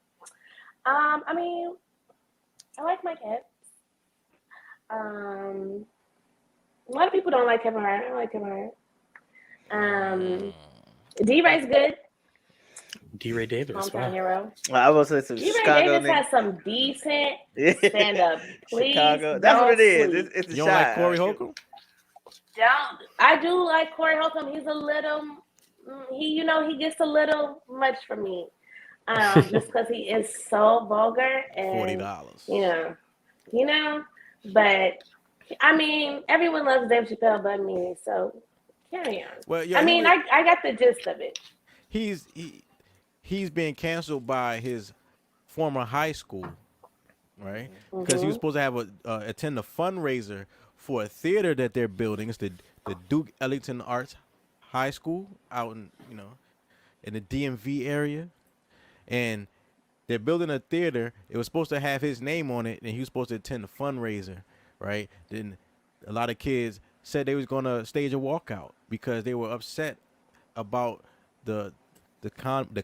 I mean, I like Mike Epps. A lot of people don't like Kevin Hart. I like Kevin Hart. D-Ray's good. D-Ray Davis. Hometown hero. Well, I was listening to D-Ray Chicago. Davis has some decent stand-up. Please, Chicago. That's what it is. It's a You shot. don't like Corey Holcomb? I do like Corey Holcomb. He's a little, he gets a little much for me, just because he is so vulgar and $40. But I mean, everyone loves Dave Chappelle but me, so carry on. Well, yeah, I got the gist of it. He's being canceled by his former high school, right? Because he was supposed to have attend a fundraiser for a theater that they're building. It's the Duke Ellington Arts High School out in the DMV area, and they're building a theater. It was supposed to have his name on it, and he was supposed to attend the fundraiser, right? Then a lot of kids said they was gonna stage a walkout because they were upset about the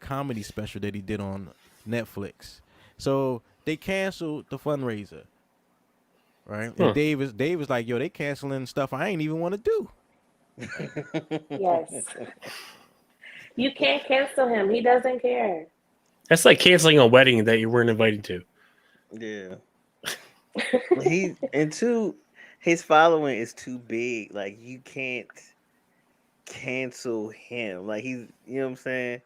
comedy special that he did on Netflix. So they canceled the fundraiser. Right? And Dave was like, yo, they canceling stuff I ain't even want to do. Yes. You can't cancel him. He doesn't care. That's like canceling a wedding that you weren't invited to. Yeah. His following is too big. Like, you can't cancel him. Like, you know what I'm saying?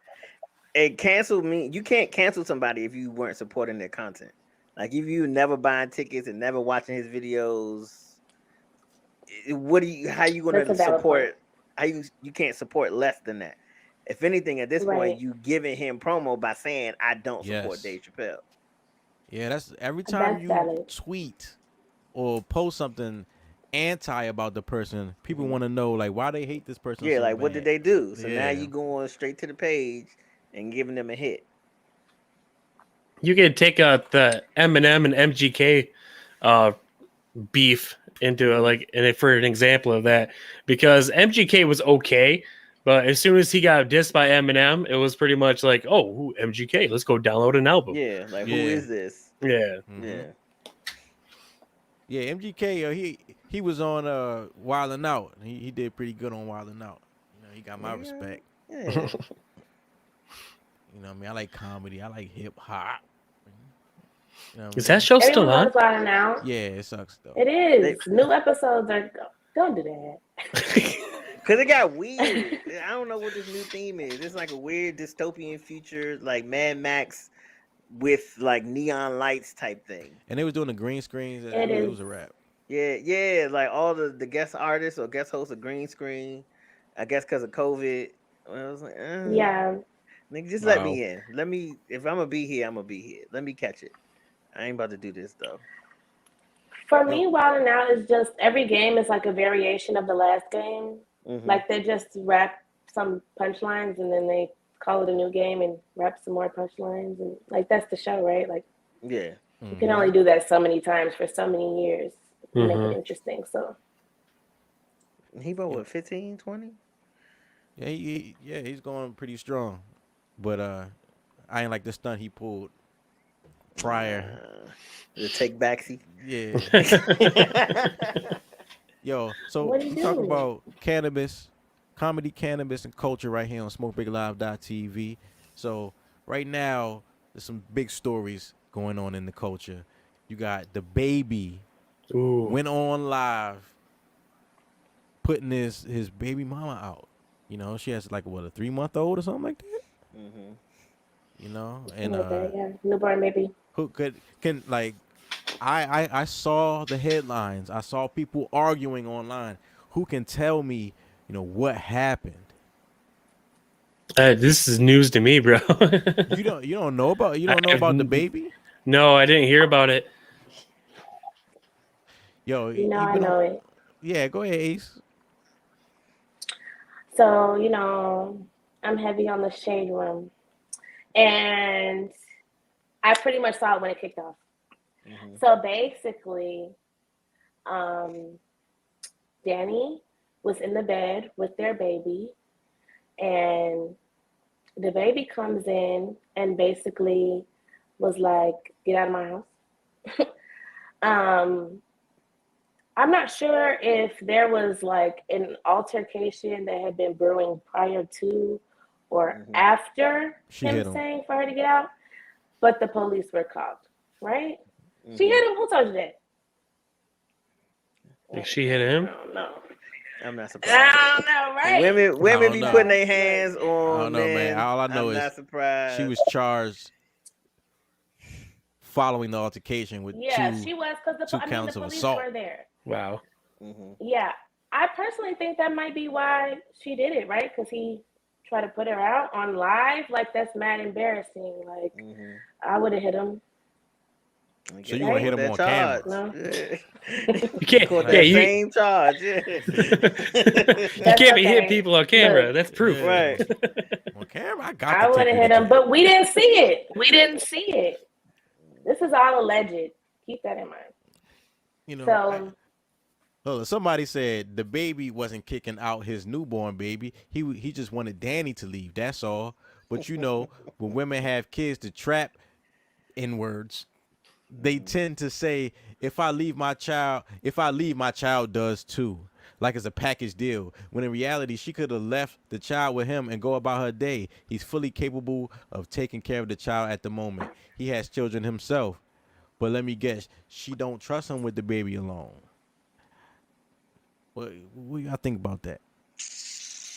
And you can't cancel somebody if you weren't supporting their content. Like, if you never buying tickets and never watching his videos, how you gonna support? How you can't support less than that? If anything, at this point, you giving him promo by saying I don't support Dave Chappelle. Yeah, that's every time you tweet or post something anti about the person, people want to know like why they hate this person. Yeah, so like bad. what did they do? So now you going straight to the page and giving them a hit. You could take the Eminem and MGK beef into for an example of that, because MGK was okay, but as soon as he got dissed by Eminem, it was pretty much like, oh, MGK, let's go download an album. Yeah, like who is this? Yeah, yeah. MGK, he was on Wildin' Out. He did pretty good on Wildin' Out. He got my respect. Yeah. What I mean? I like comedy. I like hip hop. Is that show still on? Now. Yeah, it sucks though. It is. New episodes are. Don't do that. Cause it got weird. I don't know what this new theme is. It's like a weird dystopian future, like Mad Max with like neon lights type thing. And they was doing the green screens. It It is. was a wrap. Yeah, like all the guest artists or guest hosts of green screen. I guess because of COVID. I was like, Yeah. nigga, just let Wow. me in. Let me, if I'm gonna be here, I'm gonna be here. Let me catch it. I ain't about to do this though. For me, Wild 'N Out is just every game is like a variation of the last game. Mhm. Like they just rap some punchlines and then they call it a new game and rap some more punchlines, and like that's the show, right? Like Yeah. you can only do that so many times for so many years to make Mhm. it interesting. So He wrote what, 15, 20? Yeah, he's going pretty strong. But I ain't like the stunt he pulled prior. The take backseat. Yeah. Yo, so What he we talk doing? about cannabis, comedy, cannabis, and culture right here on SmokebreakLive.tv. So right now, there's some big stories going on in the culture. You got the baby Ooh. went on live, putting his baby mama out. You know, she has like what, a 3-month-old or something like that. Mhm. You know, and like that, yeah, newborn baby. who can like I saw the headlines. I saw people arguing online. Who can tell me, you know, what happened? This is news to me, bro. You don't know about the baby? No, I didn't hear about it. Yo, You know, I know it. Yeah, go ahead, Ace. So, you know, I'm heavy on the shade room. And I pretty much saw it when it kicked off. Mhm. So basically, Danny was in the bed with their baby, and the baby comes in and basically was like, "Get out of my house." I'm not sure if there was like an altercation that had been brewing prior to or after She hit him him. saying for her to get out, but the police were called, right? She hit him. Who told you that? She hit him. I don't know. I'm not surprised. I don't know, right? Women don't be know. putting their hands I on don't know, men. man. All I know I'm is not surprised. she was charged following the altercation with Yeah, she was because two the counts of police assault. were there. Wow. Yeah, I personally think that might be why she did it, right? Because he tried to put her out on live. Like that's mad embarrassing. Like I would have hit him. So you want to hit him on camera? No. You can't. Caught Yeah, that you, same charge. Yeah. you can't be hitting people on camera. Look. That's proof. Yeah. Right. On camera, I got. I would have hit him, but we didn't see it. We didn't see it. This is all alleged. Keep that in mind. You know, So somebody said the baby wasn't kicking out his newborn baby. He just wanted Danny to leave. That's all. But you know, when women have kids to trap in words, they tend to say, if I leave, my child does too. Like it's a package deal. When in reality, she could have left the child with him and go about her day. He's fully capable of taking care of the child at the moment. He has children himself. But let me guess, she don't trust him with the baby alone. What do y'all think about that?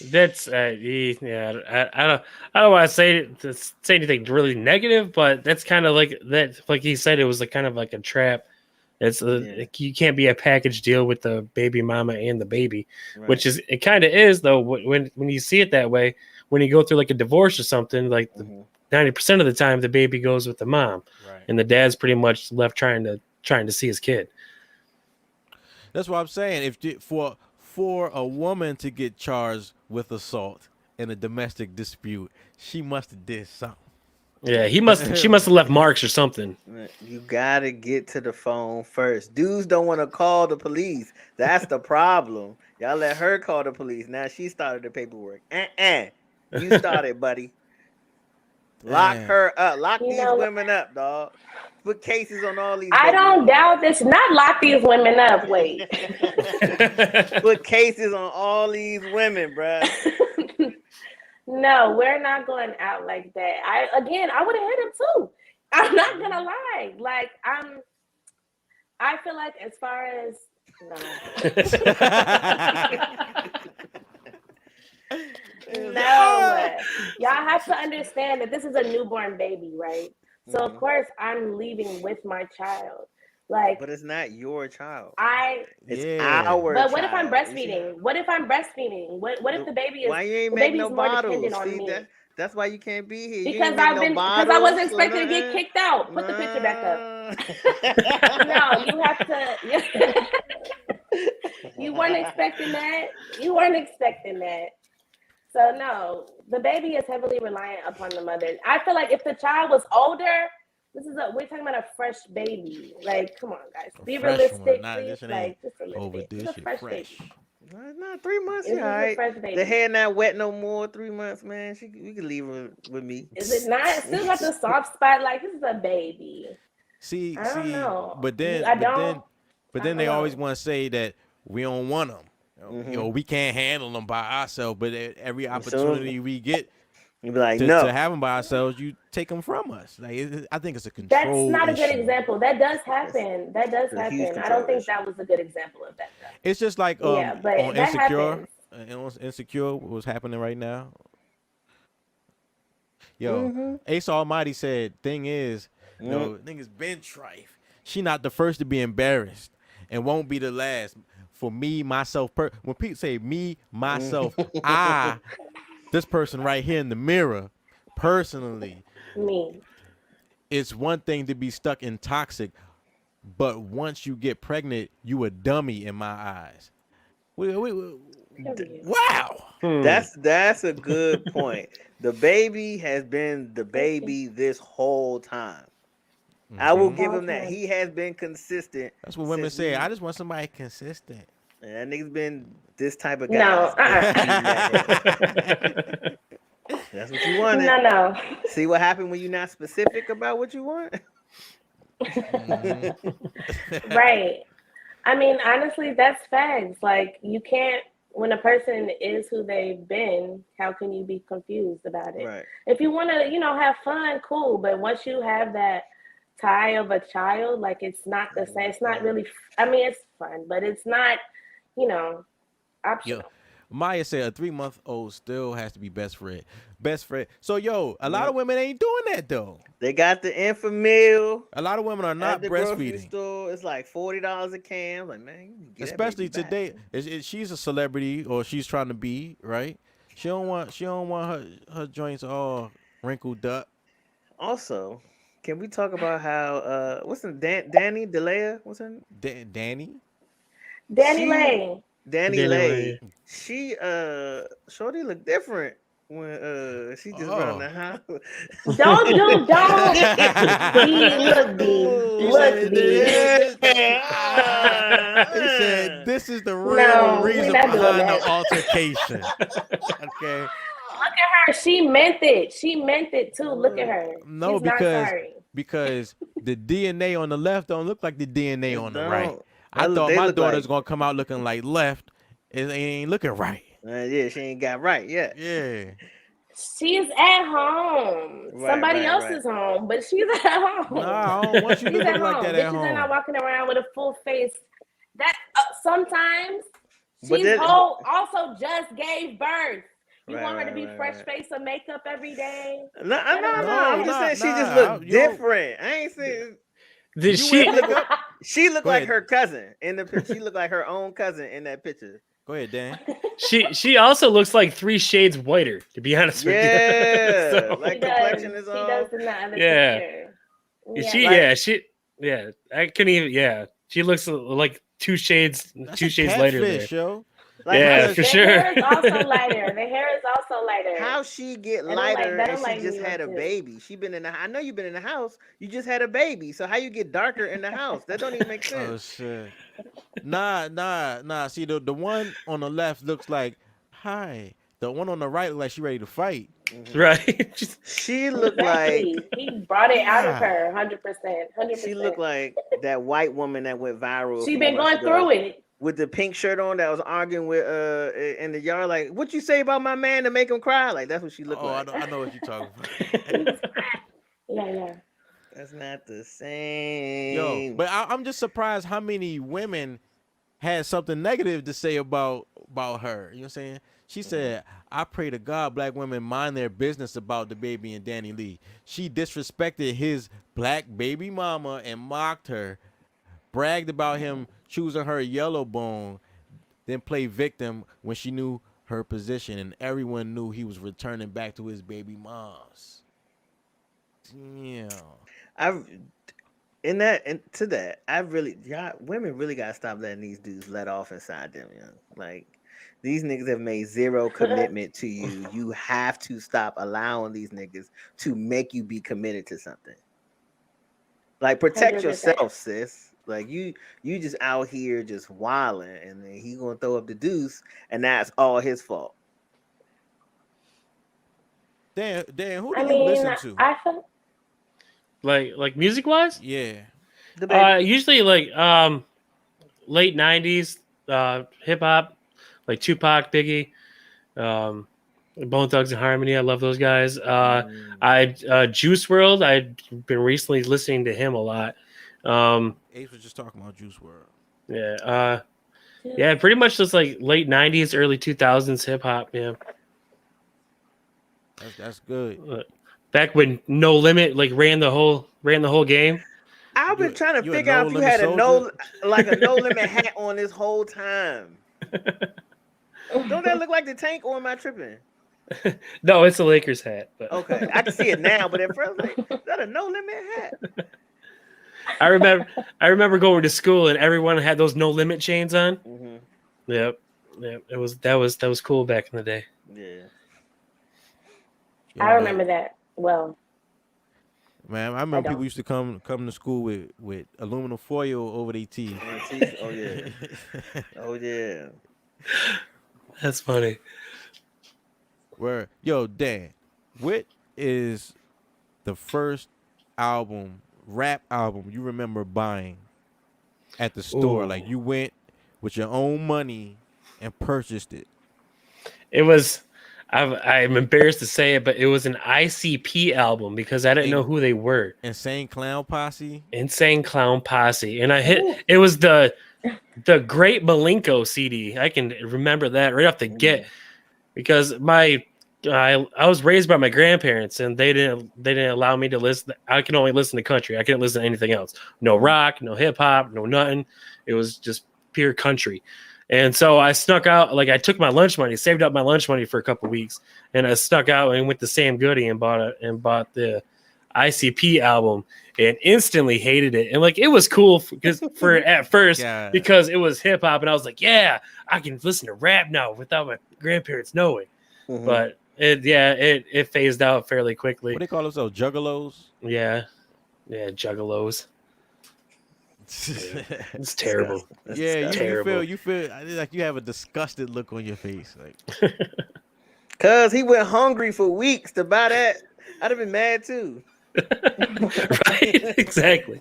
That's yeah. I don't want to say anything really negative, but that's kind of like that. Like he said, it was kind of like a trap. It's like you can't be a package deal with the baby mama and the baby, Right. which is it kind of is though. When you see it that way, when you go through like a divorce or something, like 90% of the time the baby goes with the mom, Right. and the dad's pretty much left trying to see his kid. That's what I'm saying. If for a woman to get charged with assault in a domestic dispute, she must have did something. Yeah, she must have left marks or something. You gotta get to the phone first. Dudes don't want to call the police. That's the problem. Y'all let her call the police. Now she started the paperwork. You started, buddy. Lock her up. Lock these women up, dog. Put cases on all these. I don't doubt this. Not lock these women up. Wait. Put cases on all these women, bruh. No, we're not going out like that. I would have hit him too. I'm not gonna lie. Like I feel like as far as no, y'all have to understand that this is a newborn baby, right? So of course I'm leaving with my child. Like, But it's not your child. It's Yeah. our but what if I'm child. You see? breastfeeding? What if I'm breastfeeding? What if the baby is Why you ain't the make baby's no more bottles? dependent on See, me? that's why you can't be here. You Because ain't make no because bottles. I wasn't or expecting to get nothing? kicked out. Put the picture back up. No, No, you have to. You weren't expecting that. You weren't expecting that. So no, the baby is heavily reliant upon the mother. I feel like if the child was older, we're talking about a fresh baby. Like, come on, guys, be fresh realistic, one. Nah, please. this shit Like, ain't just realistic. over It's this a shit fresh fresh. baby. Not 3 months. This Yeah, is all a right. fresh baby. The hair not wet no more. 3 months, man. We can leave her with me. Is it not? It still got the soft spot. Like, this is a baby. See, I don't know. but then they always want to say that we don't want them. You know, we can't handle them by ourselves. But every opportunity we get You be like, to no. have them by ourselves, you take them from us. Like I think it's a control. That's not a good issue. example. That does happen. That does It's a huge happen. I control don't think issue. that was a good example of that, though. It's just like Yeah, but on that Insecure. happens. Insecure, what's happening right now. Yo, Ace Almighty said, "Thing is, thing is Ben Trife. She not the first to be embarrassed, and won't be the last. For me, myself, when people say me, myself, this person right here in the mirror, personally, Me. it's one thing to be stuck in toxic, but once you get pregnant, you a dummy in my eyes." Wow. That's a good point. The baby has been the baby this whole time. I will give him that. He has been consistent. That's what women say. I just want somebody consistent. And that nigga's been this type of guy. No. That's what you wanted. No. See what happened when you're not specific about what you want? Right. I mean, honestly, that's facts. Like, you can't, when a person is who they've been, how can you be confused about it? Right. If you want to, have fun, cool. But once you have that tie of a child, like, it's not the same. It's not really, it's fun, but it's not, optional. Yo, Maya said a 3-month-old still has to be best friend. So, a lot of women ain't doing that, though. They got the Infamil. A lot of women are not at the grocery breastfeeding. store. It's like $40 a can. I'm like, man, you can get especially that baby today. She's a celebrity, or she's trying to be, right? She don't want her joints all wrinkled up. Also, can we talk about how what's her Danny DeLea? What's her name? Danny Lay. Danny Lay. She shorty look different when she just run the house. Don't. Look, He said this is the real reason behind the altercation. Okay. Look at her. She meant it. She meant it too. Look at her. No, She's not sorry. because the DNA on the left don't look like the DNA on the right. I They thought my look daughter's like- gonna come out looking like left. It ain't looking right. Yeah, she ain't got right yet. Yeah. She's at home. Right, Somebody right, else right. is home, but she's at home. Nah, I don't want you to She's look at like home. that at Bitches home. are not walking around with a full face. That sometimes But she's then- also just gave birth. You Right, want her to right, be right, fresh right. face of makeup every day? No. I'm just saying she just nah, looked different. I ain't saying Did she? she looked Go like ahead. her cousin in the picture. She looked like her own cousin in that picture. Go ahead, Dan. She also looks like 3 shades whiter. To be honest with you. Yeah, So- like She does. complexion is She off. does in the other Yeah. picture. I couldn't even. Yeah, she looks like 2 shades That's 2 a shades lighter there. catfish, yo. Like, Yeah, how, for The sure. hair is also lighter. The hair is also lighter. how she get That don't lighter that and don't she lighten just you had a up, too. baby? She been in the. I know you've been in the house. You just had a baby. So how you get darker in the house? That don't even make Oh sense. shit. Nah. See, the one on the left looks like hi. The one on the right looks like she ready to fight. Right. She looked like Exactly. He brought it out of her 100%. 100%. she looked like that white woman that went viral. a She few been months going ago through it. with the pink shirt on that was arguing with in the yard. Like, what you say about my man to make him cry? Like that's what she looked like. I know what you're talking about. Yeah. That's not the same. Yo, but I'm just surprised how many women had something negative to say about her. You know what I'm saying? She said, I pray to God black women mind their business about the baby and Danny Lee. She disrespected his black baby mama and mocked her, bragged about him choosing her yellow bone, then played victim when she knew her position and everyone knew he was returning back to his baby moms. Damn. Women really gotta stop letting these dudes let off inside them, Like, these niggas have made zero commitment to you. You have to stop allowing these niggas to make you be committed to something. Like, protect 100%. yourself, sis. Like, you just out here just wilding, and then he gonna throw up the deuce, and that's all his fault. Dan, who do you listen to? I feel Like music wise, Yeah. usually like late '90s hip hop, like Tupac, Biggie, Bone Thugs and Harmony. I love those guys. Juice World. I've been recently listening to him a lot. Ace was just talking about Juice World. Yeah. Yeah, pretty much just like late '90s, early 2000s hip hop. Yeah. That's good. Back when No Limit like ran the whole game. I've been trying to figure out if you had a no limit hat on this whole time. Don't that look like the Tank, or am I tripping? No, it's a Lakers hat. But. Okay, I can see it now, but at first, like, is that a No Limit hat? I remember going to school and everyone had those No Limit chains on. Mm-hmm. Yep. That was cool back in the day. Yeah. I remember that well. Man, I remember people used to come to school with aluminum foil over their teeth. Oh yeah. Oh yeah. That's funny. Yo, Dan, what is the first rap album you remember buying at the store? Ooh. Like, you went with your own money and purchased it. It was. I'm embarrassed to say it, but it was an ICP album because I didn't know who they were. Insane Clown Posse. Insane Clown Posse, and it was the Great Malenko CD. I can remember that right off the get because I was raised by my grandparents and they didn't allow me to listen. I could only listen to country. I couldn't listen to anything else. No rock, no hip hop, no nothing. It was just pure country. And so I snuck out, like I took my lunch money, saved up my lunch money for a couple of weeks, and I snuck out and went to Sam Goody and bought the ICP album and instantly hated it. And like it was cool at first because it was hip hop, and I was like, yeah, I can listen to rap now without my grandparents knowing. Mm-hmm. But it phased out fairly quickly. What do they call themselves? Juggalos? Yeah, juggalos. It's terrible. You feel like you have a disgusted look on your face, like. Cause he went hungry for weeks to buy that. I'd have been mad too. Right? Exactly.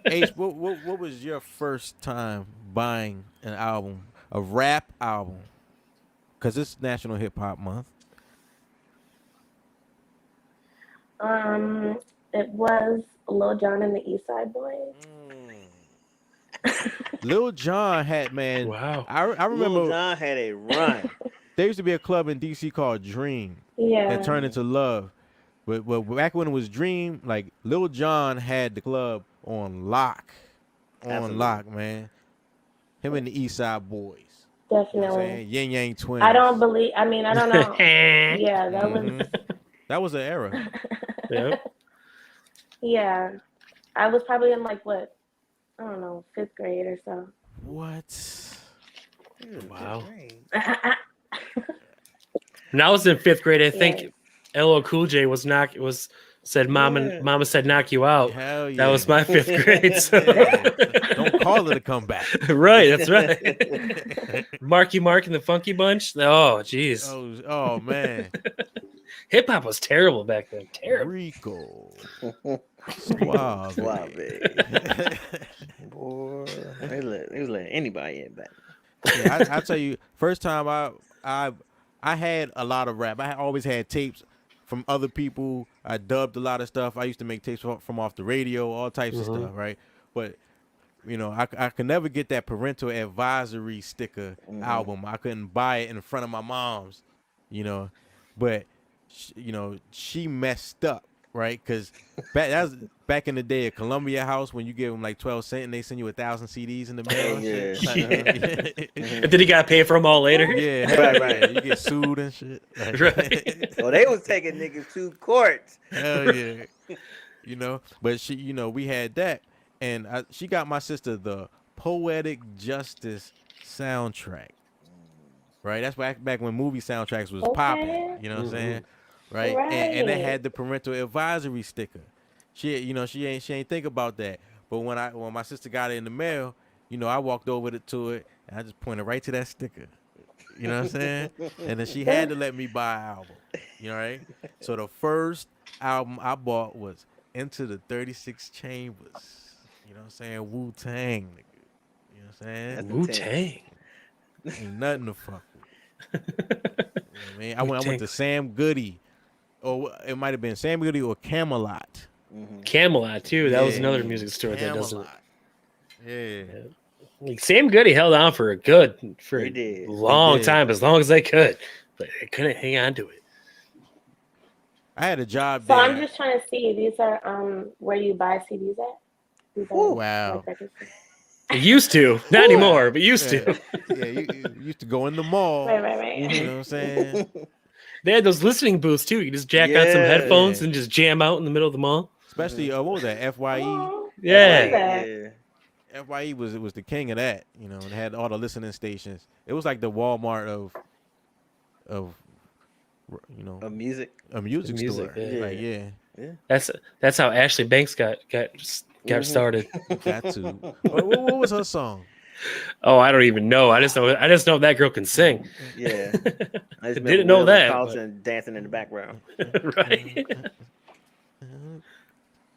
Ace, what was your first time buying an album, a rap album? Cause it's National Hip Hop Month. It was Lil Jon and the East Side Boys. Lil Jon had, man. Wow. I remember Lil Jon had a run. There used to be a club in DC called Dream. Yeah. That turned into Love. But back when it was Dream, like Lil Jon had the club on lock. On lock, man. Him and the East Side Boys. Definitely. You know Yin Yang Twins. I don't know. Yeah, that was that was an era. Yeah. Yeah. I was probably in like what? I don't know, 5th grade or so. What? Wow. When I was in 5th grade, I think LL Cool J said Mama said knock you out. Hell yeah. That was my 5th grade. So. Don't call it a comeback. Right, that's right. Marky Mark and the Funky Bunch. Oh, jeez. Oh man. Hip hop was terrible back then. Terrible. Rico. Suave. Boy, they was letting anybody in back. Yeah, I tell you, first time I had a lot of rap. I always had tapes from other people. I dubbed a lot of stuff. I used to make tapes from off the radio, all types of stuff, right? But you know, I could never get that parental advisory sticker album. I couldn't buy it in front of my mom's, you know, but you know, she messed up, right? Because that was back in the day at Columbia House when you give them like 12 cents and they send you 1,000 CDs in the mail. Yeah. And then he got paid for them all later. Yeah, right. You get sued and shit. Like, Right. So they was taking niggas to court. hell yeah. You know, but she, you know, we had that, and she got my sister the Poetic Justice soundtrack. Right, that's back when movie soundtracks was popping. You know what I'm saying? Right, and they had the parental advisory sticker. She ain't think about that. But when my sister got it in the mail, you know, I walked over to it and I just pointed right to that sticker. You know what I'm saying? And then she had to let me buy an album. You know, right? So the first album I bought was Into the 36 Chambers. You know what I'm saying? Wu-Tang, nigga. You know what I'm saying? Wu-Tang. Ain't nothing to fuck with. You know what I mean? I went to Sam Goody. Or it might have been Sam Goody or Camelot. Camelot too. That was another music store that doesn't. Yeah. Like Sam Goody held on for a long time, as long as they could, but they couldn't hang on to it. I had a job So there. I'm just trying to see. These are where you buy CDs at. These are Wow. like records. It used to, not anymore, but used to. Yeah, you used to go in the mall. Right. You know what I'm saying? They had those listening booths too. You just jack on some headphones and just jam out in the middle of the mall. Especially what was that? FYE. Oh, Yeah. FYE was the king of that. You know, and had all the listening stations. It was like the Walmart of you know, A music store. Yeah. Like yeah. That's how Ashley Banks got started. Got to. What was her song? Oh, I don't even know. I just know that girl can sing. Yeah. I just Didn't know that, Carlton dancing in the background. Right.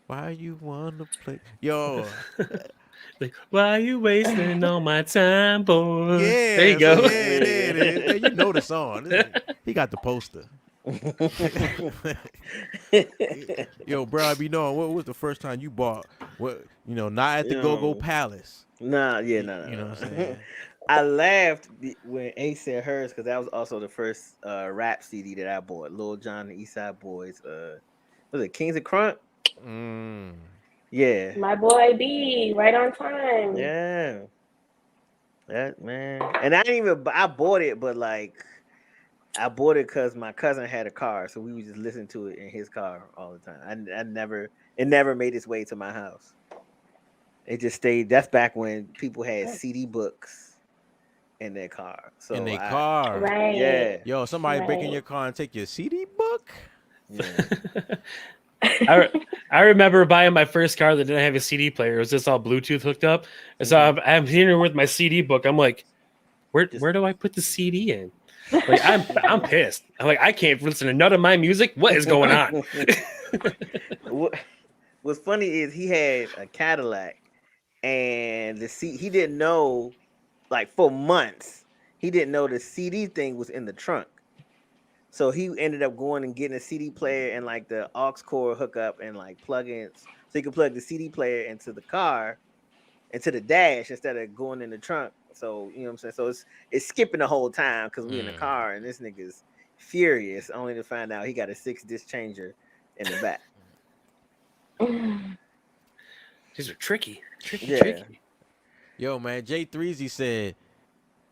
Why you wanna play? Yo. Like, why you wasting all my time, boy? Yeah. There you go. Yeah, it is. Hey, you know the song. He got the poster. Yo, bro, I be knowing what was the first time you bought what, you know, not at the Go-Go Palace. No. You know what I'm saying? I laughed when Ace said hers because that was also the first rap CD that I bought. Lil Jon and the East Side Boys. Was it Kings of Crunk? Yeah. My boy B, right on time. Yeah. That man. And I bought it, but like I bought it because my cousin had a car, so we would just listen to it in his car all the time. It never made its way to my house. It just stayed. That's back when people had CD books in their car. So in their car. Right. Yeah. Yo, somebody break in your car and take your CD book? Yeah. I remember buying my first car that didn't have a CD player. It was just all Bluetooth hooked up. And so I'm here with my CD book. I'm like, where do I put the CD in? Like I'm pissed. I'm like, I can't listen to none of my music. What is going on? What's funny is he had a Cadillac, and he didn't know, like for months, he didn't know the CD thing was in the trunk. So he ended up going and getting a CD player and like the aux cord hookup and like plugins, so he could plug the CD player into the car, into the dash instead of going in the trunk. So you know what I'm saying. So it's skipping the whole time because we're in the car and this nigga's furious, only to find out he got a 6-disc changer in the back. These are tricky. Yeah. Yo, man, J3Z said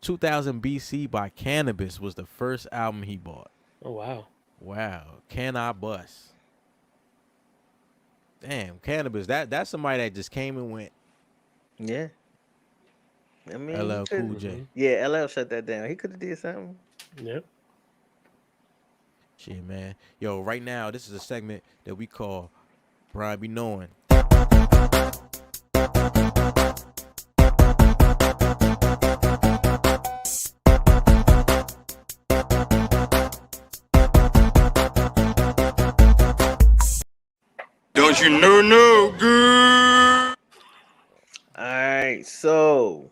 2000 BC by Cannabis was the first album he bought. Oh, wow. Wow. Can I Bust? Damn, Cannabis. That's somebody that just came and went. Yeah. I mean, LL Cool J. Yeah, LL shut that down. He could have did something. Yep. Shit, man. Yo, right now, this is a segment that we call Brian Be Knowing. Don't you know no good? All right, so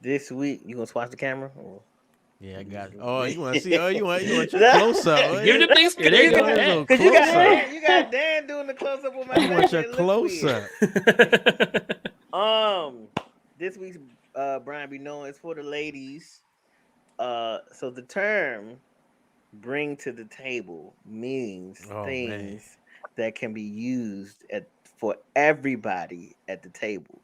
this week you gonna swatch the camera? Or? Yeah, I got it. Oh, you want to see? Oh, you want your close up? Give it a things. There you go. Because you got Dan doing the close up with my. You want your close up? this week's Brian be known is for the ladies. So the term "bring to the table" means things that can be used for everybody at the table.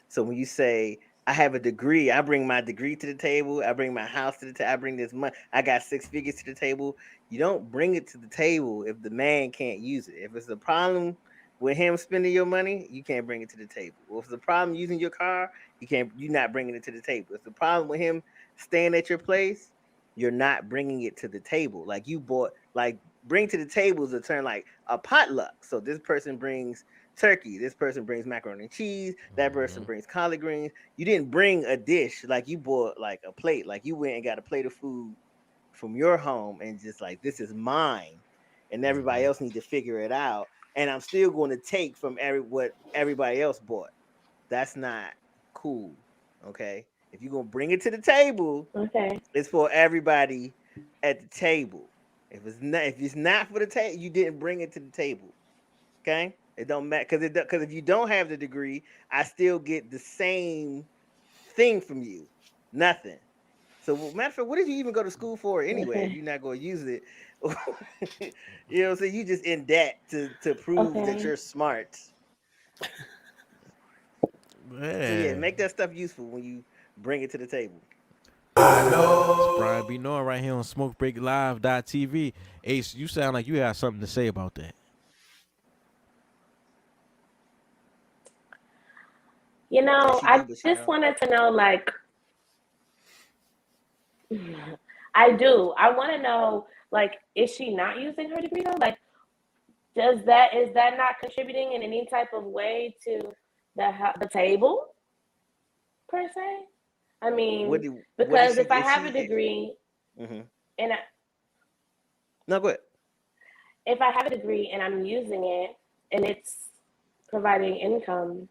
So when you say, I have a degree, I bring my degree to the table, I bring my house to the table, I bring this money, I got 6 figures to the table. You don't bring it to the table if the man can't use it. If it's a problem with him spending your money, you can't bring it to the table. Well, if it's a problem using your car, you're not bringing it to the table. If it's a problem with him staying at your place, you're not bringing it to the table. Like you bought, like bring to the table is a term like a potluck. So this person brings turkey, this person brings macaroni and cheese, that person brings collard greens. You didn't bring a dish, like you bought like a plate, like you went and got a plate of food from your home and just like, this is mine, and everybody else need to figure it out, and I'm still going to take from what everybody else bought. That's not cool. Okay, if you're gonna bring it to the table, it's for everybody at the table. If it's not for the table, you didn't bring it to the table. Okay, it don't matter because if you don't have the degree, I still get the same thing from you. Nothing. So matter of fact, what did you even go to school for anyway? If you're not going to use it, you know what I'm saying? You just in debt to prove that you're smart. Man. So yeah, make that stuff useful when you bring it to the table. I know. It's Brian B. Noah right here on SmokebreakLive.tv. Ace, you sound like you have something to say about that. You know, I just wanted to know, like, I do. I want to know, like, is she not using her degree though? Like, is that not contributing in any type of way to the table per se? I mean, because if I have a degree, and no, go ahead. If I have a degree and I'm using it and it's providing income,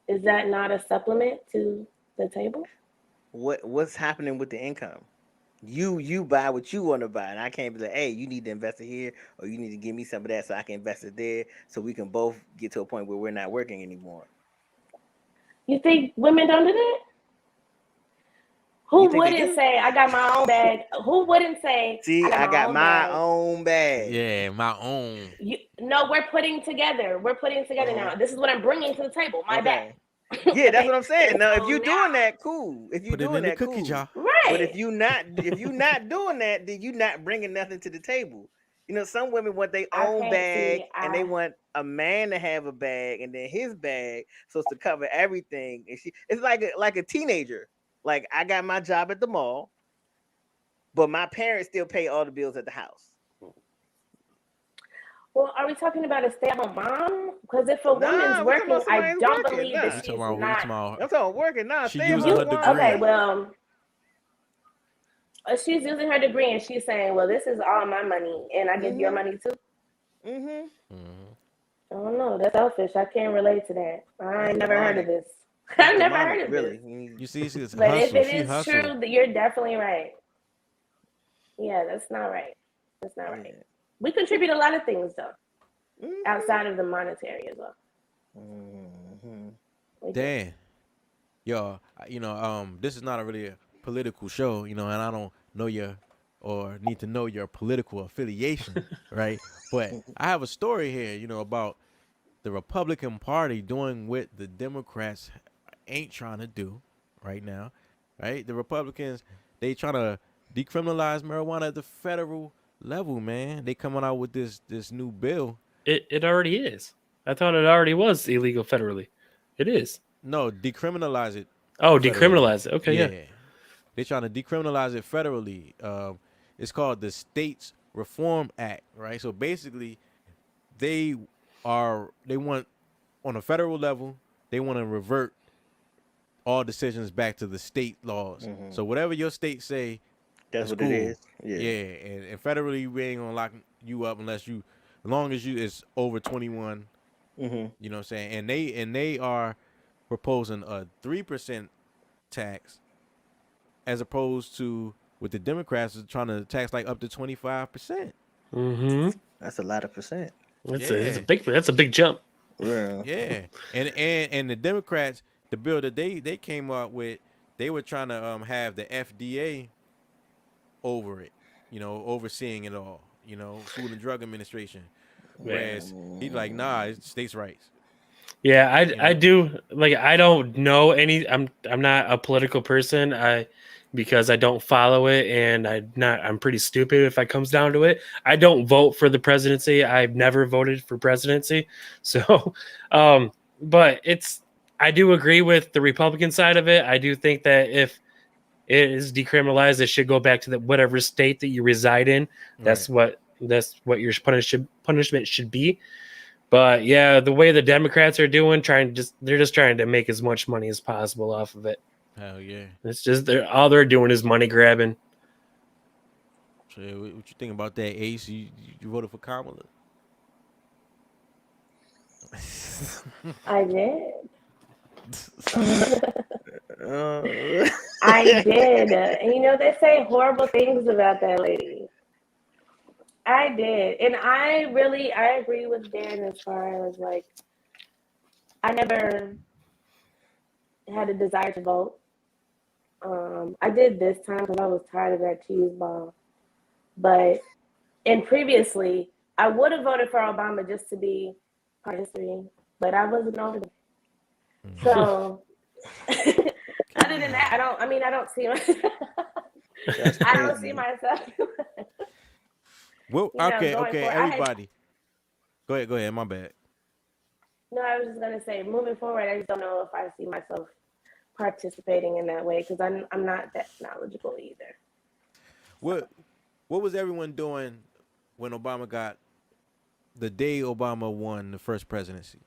is that not a supplement to the table? What's happening with the income? You buy what you want to buy, and I can't be like, hey, you need to invest it here, or you need to give me some of that so I can invest it there, so we can both get to a point where we're not working anymore. You think women don't do that? Who wouldn't say I got my own bag? Who wouldn't say I got my own bag? Yeah, my own. No, we're putting together. We're putting together now. This is what I'm bringing to the table. My bag. Yeah, that's what I'm saying. Now, if you're doing that, cool. If you're Put it doing in the that, cookie cool. jar. Right. But if you're not doing that, then you're not bringing nothing to the table. You know, some women want their own bag, and they want a man to have a bag, and then his bag supposed to cover everything. And it's like a teenager. Like, I got my job at the mall, but my parents still pay all the bills at the house. Well, are we talking about a stay-at-home mom? Because if a woman's working, I don't believe that she's not. I'm talking working now. Okay, well, she's using her degree and she's saying, well, this is all my money and I give your money too. I don't know. That's selfish. I can't relate to that. I ain't never heard of this. I've never heard of this. You see, she's but if it is true, you're definitely right. Yeah, that's not right. That's not right. We contribute a lot of things though, outside of the monetary as well. Dan, yo, this is not really a political show, and I don't know or need to know your political affiliation, right? But I have a story here, about the Republican Party doing what the Democrats ain't trying to do right now, right? The Republicans, they trying to decriminalize marijuana at the federal level, man. They coming out with this new bill. It already is. I thought it already was illegal federally. It is. No, decriminalize it. Oh, decriminalize it. Okay, yeah. They're trying to decriminalize it federally. It's called the States Reform Act, right? So basically, they want on a federal level, they want to revert all decisions back to the state laws. So whatever your state say, that's what cool. it is. Yeah, and federally we ain't gonna lock you up as long as it's over 21. You know what I'm saying? And they are proposing a 3% tax, as opposed to with the Democrats trying to tax like up to 25%. That's a lot of percent. That's a big jump. Yeah. Yeah, and the Democrats, the bill that they came up with, they were trying to have the FDA over it, overseeing it all, Food and Drug Administration. Whereas he's like, nah, it's states' rights. Yeah, I You I know? do like I don't know any. I'm not a political person. Because I don't follow it, and I'm pretty stupid if it comes down to it. I don't vote for the presidency. I've never voted for presidency. So, but I do agree with the Republican side of it. I do think that if it is decriminalized, it should go back to whatever state that you reside in. That's what your punishment should be. But yeah, the way the Democrats are doing, they're just trying to make as much money as possible off of it. Hell yeah. It's just all they're doing is money grabbing. So, what you think about that, Ace? You voted for Kamala? I did. I did. And they say horrible things about that lady. I did. And I agree with Dan as far as like, I never had a desire to vote. I did this time because I was tired of that cheese ball. And previously, I would have voted for Obama just to be part of history, but I wasn't over there. So, other than that, I don't see I don't see myself. Well, okay, everybody. Go ahead. My bad. No, I was just gonna say, moving forward, I just don't know if I see myself participating in that way because I'm not that knowledgeable either. What was everyone doing when Obama got the day Obama won the first presidency?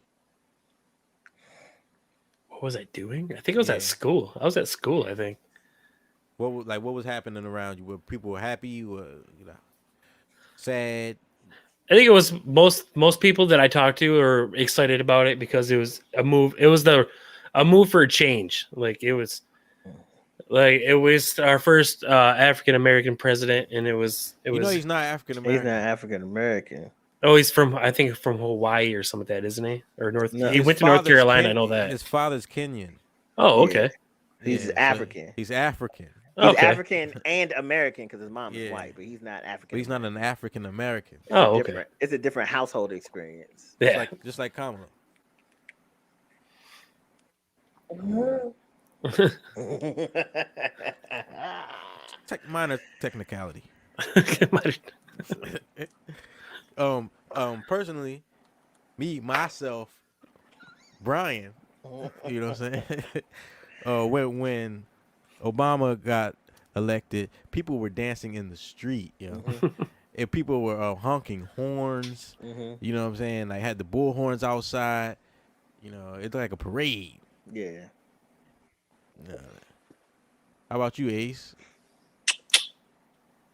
What was I doing? I think I was at school. I was at school, I think. What was happening around you? Were people happy? Were sad? I think it was most people that I talked to are excited about it because it was a move. It was a move for a change. It was our first African American president, and it was. He's not African American. He's not African American. Oh, he's from Hawaii or something like that, isn't he? Or No, he went to North Carolina. I know that. His father's Kenyan. Oh, okay. He's African. So he's African. He's African and American because his mom is white, but he's not African. But he's not an African American. Okay. It's a different household experience. Yeah. Just like Kamala. Minor technicality. Personally, myself, Brian, you know what I'm saying? When Obama got elected, people were dancing in the street, and people were honking horns, you know what I'm saying? Like had the bullhorns outside, it's like a parade. Yeah. How about you, Ace?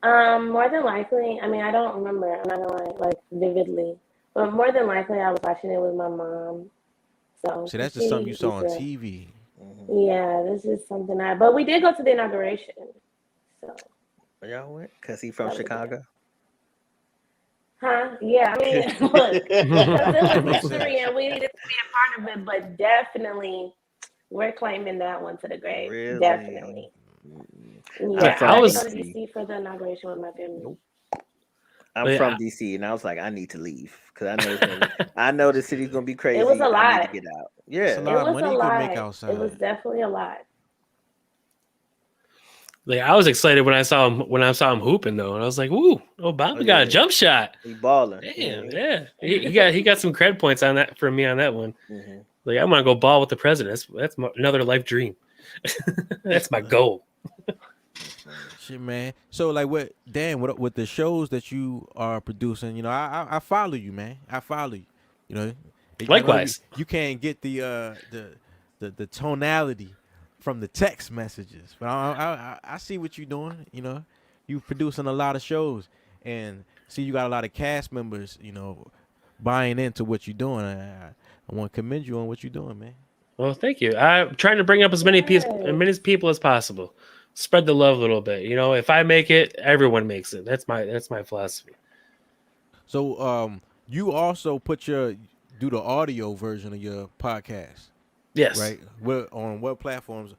More than likely, I don't remember, I'm not gonna lie, vividly, but more than likely I was watching it with my mom. So that's just something you saw on TV. Yeah, this is something but we did go to the inauguration. So y'all went? Because he's from Chicago? Huh? Yeah, look, it was history and we needed to be a part of it, but definitely we're claiming that one to the grave. Really? Definitely. Yeah, I was going to DC for the inauguration with my family. I'm from DC, and I was like, I need to leave because I know the city's gonna be crazy. It was a lot. I need to get out. Yeah, it's a lot of money you can make outside. It was definitely a lot. I was excited when I saw him hooping though, and I was like, "Woo, Obama got a jump shot. He balling. Damn, yeah. He got some cred points on that from me on that one. I'm gonna go ball with the president. That's another life dream. That's my goal." Shit, man. So, what the shows that you are producing? I follow you, man. I follow you. Likewise, you can't get the tonality from the text messages, but I see what you're doing. You producing a lot of shows, and see you got a lot of cast members. Buying into what you're doing. I want to commend you on what you're doing, man. Well, thank you. I'm trying to bring up as many people as possible. Spread the love a little bit. If I make it, everyone makes it. That's my philosophy. So, you also do the audio version of your podcast. Yes. right? On what platforms?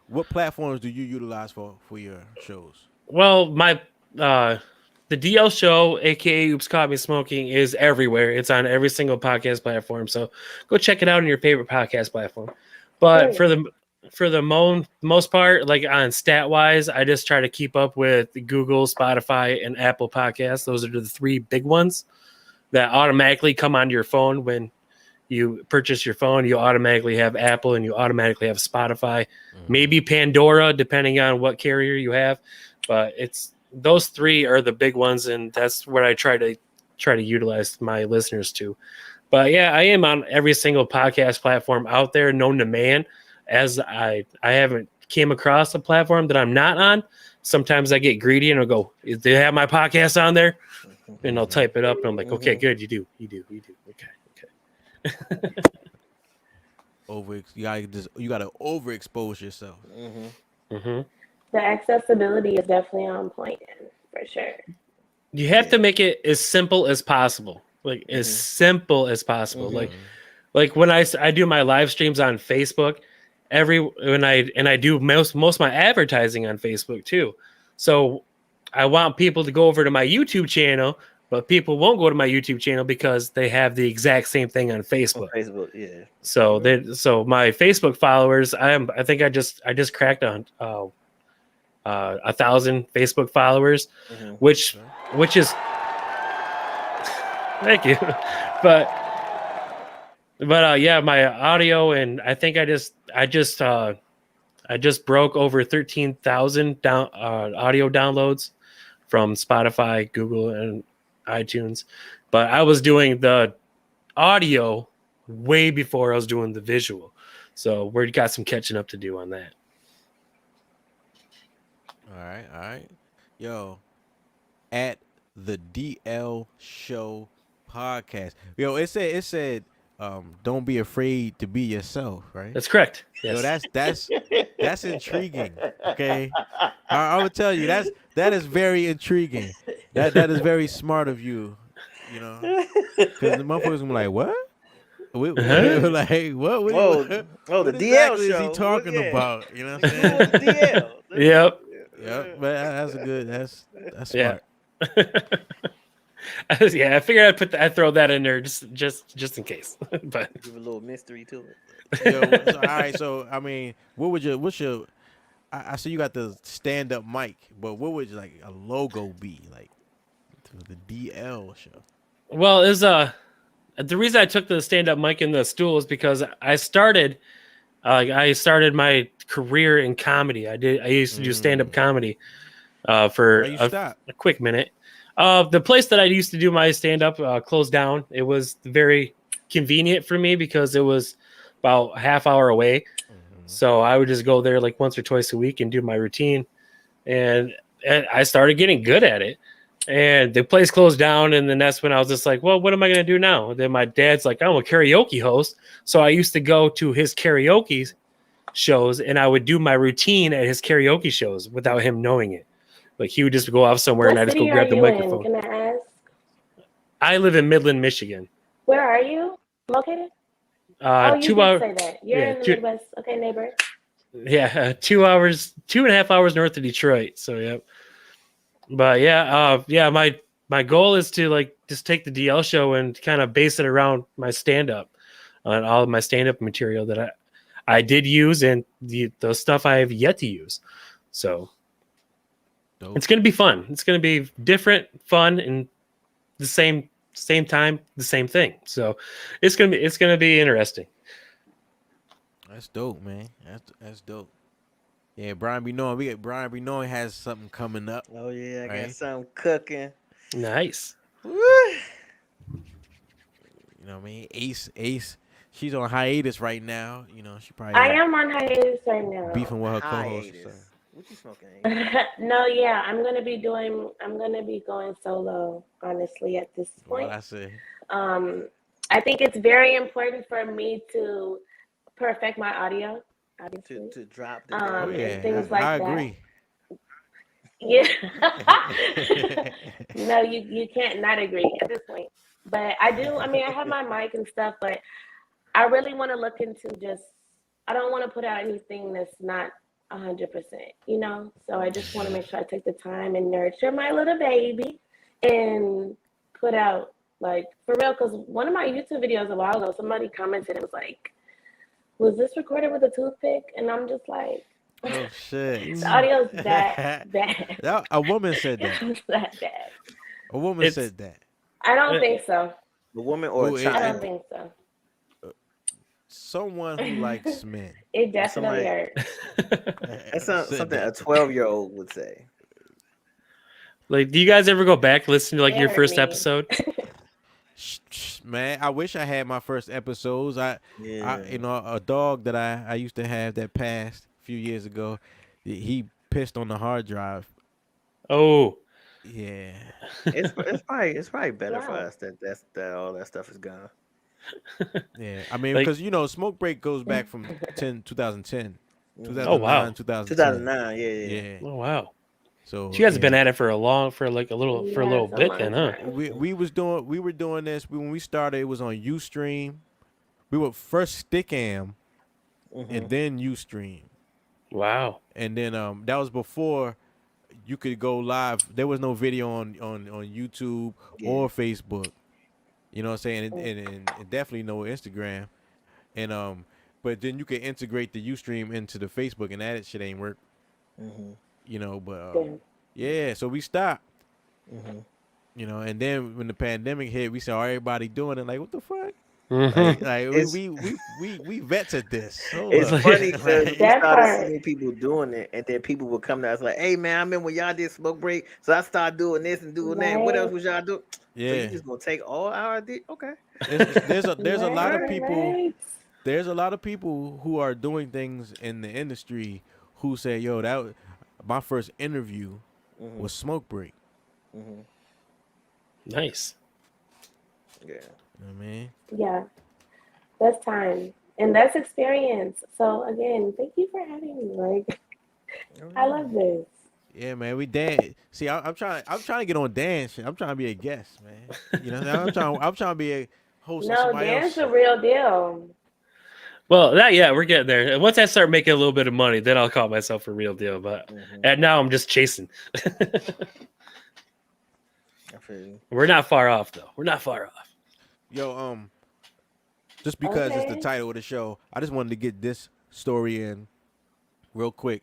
What platforms do you utilize for your shows? Well, my the DL show, aka Oops Caught Me Smoking, is everywhere. It's on every single podcast platform. So go check it out on your favorite podcast platform. But for the most part, like on stat wise, I just try to keep up with Google, Spotify, and Apple Podcasts. Those are the three big ones that automatically come onto your phone when you purchase your phone. You automatically have Apple and you automatically have Spotify, maybe Pandora, depending on what carrier you have. But it's those three are the big ones, and that's what I try to utilize my listeners to. But yeah, I am on every single podcast platform out there known to man. As I haven't came across a platform that I'm not on. Sometimes I get greedy and I'll go, "Do they have my podcast on there?" And I'll type it up, and I'm like, "Okay, good, you do. Okay." You gotta overexpose yourself. The accessibility is definitely on point, for sure. You have to make it as simple as possible. Like as simple as possible. Like when I do my live streams on Facebook, I do most of my advertising on Facebook too. So I want people to go over to my YouTube channel, but people won't go to my YouTube channel because they have the exact same thing on Facebook. Yeah. So my Facebook followers, I think I just cracked on 1,000 Facebook followers, which is thank you, but yeah, my audio, and I think I just broke over 13,000 audio downloads from Spotify, Google, and iTunes. But I was doing the audio way before I was doing the visual, so we got some catching up to do on that. All right. Yo, at the DL Show podcast. Yo, it said, don't be afraid to be yourself, right? That's correct. Yes. Yo, that's intriguing. Okay, I would tell you that is very intriguing. That is very smart of you. You know, because the motherfuckers gonna be like, what? Like what? The what DL exactly show. Is he talking about? You know what I'm saying? The DL. Yep. Yep, but that's good. That's smart. Yeah. Yeah, I figured I'd throw that in there just in case. But give a little mystery to it. Yo, all right. So I mean, what's your? I see you got the stand up mic, but what would like a logo be like to the DL show? Well, the reason I took the stand up mic and the stool is because I started my career in comedy. I used to do stand up comedy for a quick minute. The place that I used to do my stand up closed down. It was very convenient for me because it was about a half hour away. So I would just go there like once or twice a week and do my routine. And I started getting good at it. And the place closed down. And then that's when I was just like, well, what am I going to do now? And then my dad's like, I'm a karaoke host. So I used to go to his karaoke shows and I would do my routine at his karaoke shows without him knowing it. Like he would just go off somewhere and I just go grab the microphone. Can I ask? I live in Midland, Michigan. Where are you located? You 2 did hours. say that. You're in the Midwest. Okay, neighbor. Yeah, 2.5 hours north of Detroit. So yep. But yeah, my goal is to like just take the DL show and kind of base it around my stand up, on all of my stand up material that I did use and the stuff I have yet to use. So dope. It's gonna be fun. It's gonna be different, fun, and the same time, the same thing. So it's gonna be interesting. That's dope, man. That's dope. Yeah, Brian be knowing. Brian be knowing has something coming up. Oh yeah, I got something cooking. Nice. Woo. You know what I mean? Ace, she's on hiatus right now. You know, she probably. I am on hiatus right now. Beefing with her co-host. What you smoking? No, yeah, I'm gonna be going solo. Honestly, at this point. Well, I see. I think it's very important for me to perfect my audio. Obviously. To drop the and things like that. I agree. Yeah. No, you can't not agree at this point. But I do. I mean, I have my mic and stuff, but I really want to look into just I don't want to put out anything that's not 100%, you know? So I just want to make sure I take the time and nurture my little baby and put out, like, for real, because one of my YouTube videos a while ago, somebody commented, it was like, was this recorded with a toothpick? And I'm just like, Oh shit. the audio's that bad. A woman said that. It's that bad. A woman said that. I don't think so. A woman or a I child? don't think so. Someone who likes men. It definitely hurt. That's something a 12-year-old would say. Like, do you guys ever go back listen to like It your hurt first me. episode? Man, I wish I had my first episodes. I you know, a dog that I used to have that passed a few years ago. He pissed on the hard drive. Oh, yeah. It's probably better for Wow. us that all that stuff is gone. Yeah. I mean, Like- because you know, Smoke Break goes back from 2010. 2009, Oh, wow. 2010. 2009, yeah. Yeah. oh wow. So So you guys have been yeah. at it for a little Yeah, it's a bit long then, huh? time. We were doing this when we started. It was on UStream. We were first Stickam, and then UStream, Wow. and then that was before you could go live. There was no video on YouTube or Facebook. You know what I'm saying? And definitely no Instagram. And but then you could integrate the UStream into the Facebook, and that shit ain't work. You know, but yeah. So we stopped. You know, and then when the pandemic hit, we saw everybody doing it. Like, what the fuck? Like we vets at this. Hold It's up. funny because we That started part. seeing people doing it, and then people would come to us like, "Hey man, I remember when y'all did Smoke Break, so I started doing this and doing that. What else Right. was y'all doing? So Yeah. you just gonna take all our ideas? Okay. There's a lot of Right, people. right. There's a lot of people who are doing things in the industry who say, "Yo, my first interview was Smoke Break." Nice. Yeah. You know what I mean? Yeah, that's time and that's experience. So again, thank you for having me. Like, I love this. Yeah, man, we dance. See, I'm trying to get on dance shit. I'm trying to be a guest, man. You know, I'm trying to be a host of No, somebody Dan's else. the real deal. Well, we're getting there. And once I start making a little bit of money, then I'll call myself a real deal. But and now I'm just chasing. I feel you. We're not far off, though. We're not far off. Yo, just because it's the Okay. title of the show, I just wanted to get this story in real quick.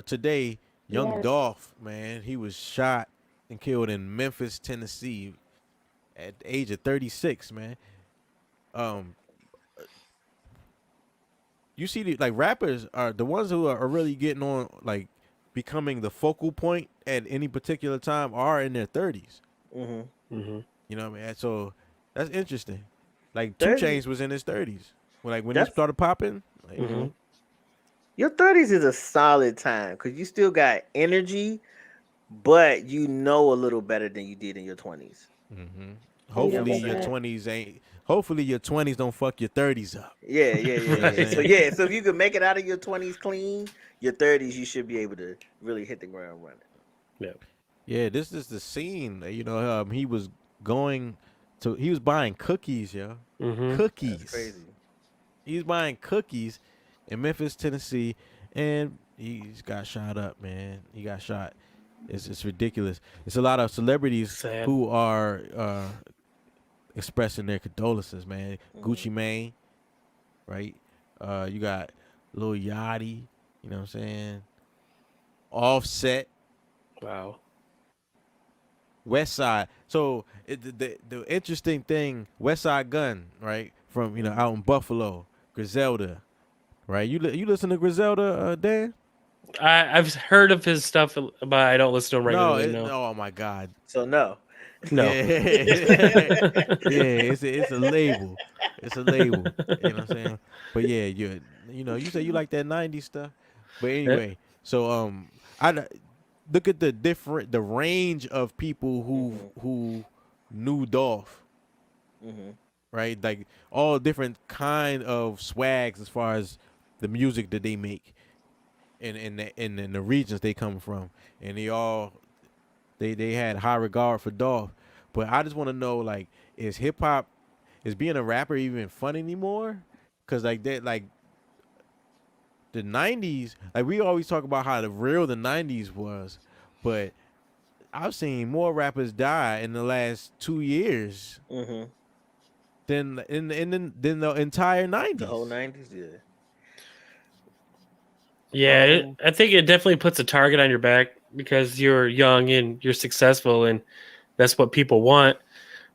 Today, young Yes. Dolph, man, he was shot and killed in Memphis, Tennessee, at the age of 36, man. You see, like, rappers are the ones who are really getting on, like, becoming the focal point at any particular time are in their 30s. Mm-hmm. You know what I mean? So that's interesting. Like, 2 30. Chainz was in his 30s. When he That's- started popping. Like, Your 30s is a solid time because you still got energy, but you know a little better than you did in your 20s. Hopefully your 100%. 20s ain't. Hopefully your 20s don't fuck your 30s up. Yeah. So if you can make it out of your 20s clean, your 30s you should be able to really hit the ground running. Yeah. Yeah, this is the scene. You know, he was buying cookies, yo. Cookies. That's crazy. He's buying cookies in Memphis, Tennessee, and he's got shot up, man. He got shot. It's ridiculous. It's a lot of celebrities Sad. who are expressing their condolences, man. Gucci Mane, right? You got Lil Yachty, you know what I'm saying? Offset, Wow. West Side. So the interesting thing, West Side Gun, right? From, you know, out in Buffalo, Griselda, right? You listen to Griselda, Dan? I've heard of his stuff, but I don't listen to him regularly. No. Oh my God. So no. No. Yeah, it's a label. It's a label. You know what I'm saying? But yeah, you say you like that 90s stuff. But anyway, so I look at the range of people who knew Dolph. Right? Like all different kind of swags as far as the music that they make in the regions they come from. And they had high regard for Dolph. But I just want to know, like, is hip hop, is being a rapper even fun anymore? Cause like that, like the 90s, like we always talk about how the real the 90s was, but I've seen more rappers die in the last 2 years Mm-hmm. than the entire 90s. The whole 90s, yeah. Yeah, I think it definitely puts a target on your back because you're young and you're successful, and that's what people want.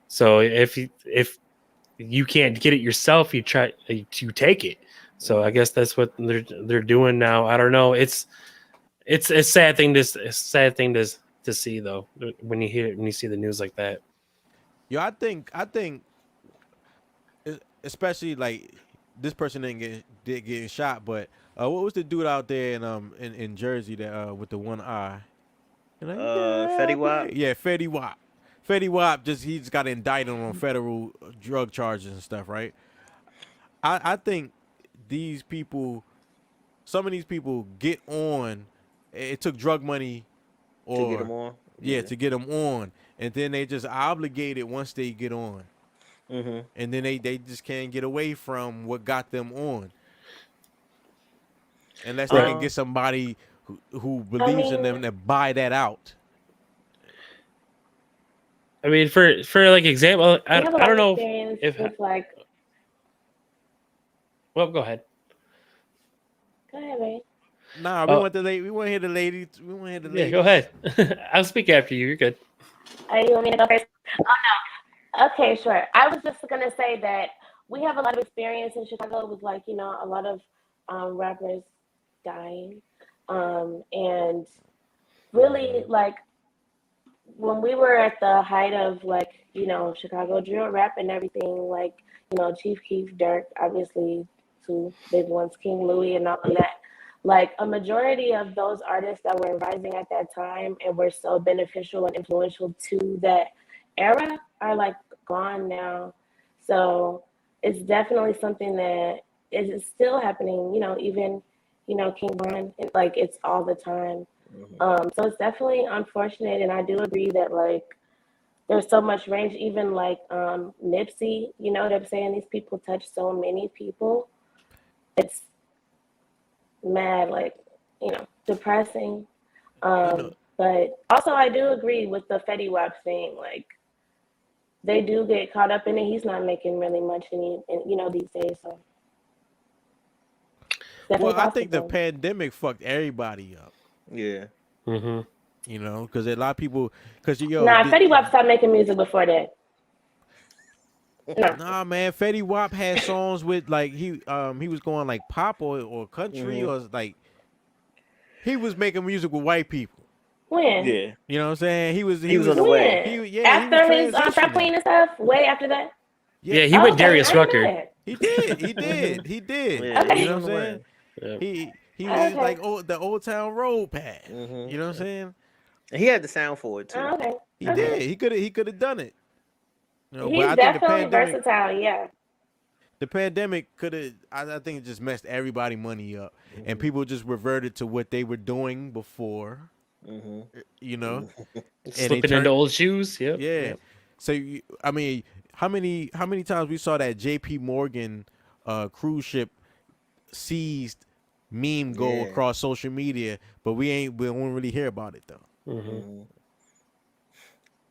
So if you can't get it yourself, you try to take it. So I guess that's what they're doing now. I don't know. It's a sad thing to see though when you see the news like that. Yo, I think especially like this person did get shot, but what was the dude out there in Jersey that with the one eye? Like, Fetty Wap? Yeah, Fetty Wap. Fetty Wap he just got indicted on federal drug charges and stuff, right? I think some of these people get on. It took drug money To get them on. Yeah, to get them on, and then they just obligated once they get on, Mm-hmm. and then they just can't get away from what got them on, unless they can get somebody who believes in them to buy that out. I mean, for like example, I don't know if like. Well, go ahead. Go ahead, babe. Nah, we want to hear the lady. We want to hear the lady. Yeah, go ahead. I'll speak after you. You're good. You want me to go first? Oh no. Okay, sure. I was just gonna say that we have a lot of experience in Chicago with a lot of rappers dying, and really when we were at the height of Chicago drill rap and everything, Chief Keef, Dirk, obviously two big ones, King Louis, and all of that. A majority of those artists that were rising at that time and were so beneficial and influential to that era are gone now. So it's definitely something that is still happening, even, King Von, it's all the time. Mm-hmm. So it's definitely unfortunate. And I do agree that there's so much range, even Nipsey, they're saying these people touch so many people. It's mad, depressing. But also I do agree with the Fetty Wap thing. They do get caught up in it. He's not making really much these days. So well, I think the pandemic fucked everybody up. Yeah. Mm-hmm. Because a lot of people, Fetty Wap stopped making music before that. No. Nah, man, Fetty Wap had songs with he was going pop or country or he was making music with white people. When? Yeah. You know what I'm saying? He was on the way. After his Trap Queen and stuff? Way after that? Yeah, he went Darius Rucker. He did. Yeah, you know what I'm saying? Yeah. He was the Old Town Road pad. Mm-hmm. You know what I'm saying? And he had the sound for it too. Okay. He did. He could have done it. He's definitely versatile, yeah. The pandemic could have. I think it just messed everybody money up, and people just reverted to what they were doing before. Mm-hmm. Slipping into old shoes. Yep. Yeah. Yep. So I mean, how many times we saw that J.P. Morgan cruise ship seized meme go across social media, but we won't really hear about it though. Mm-hmm.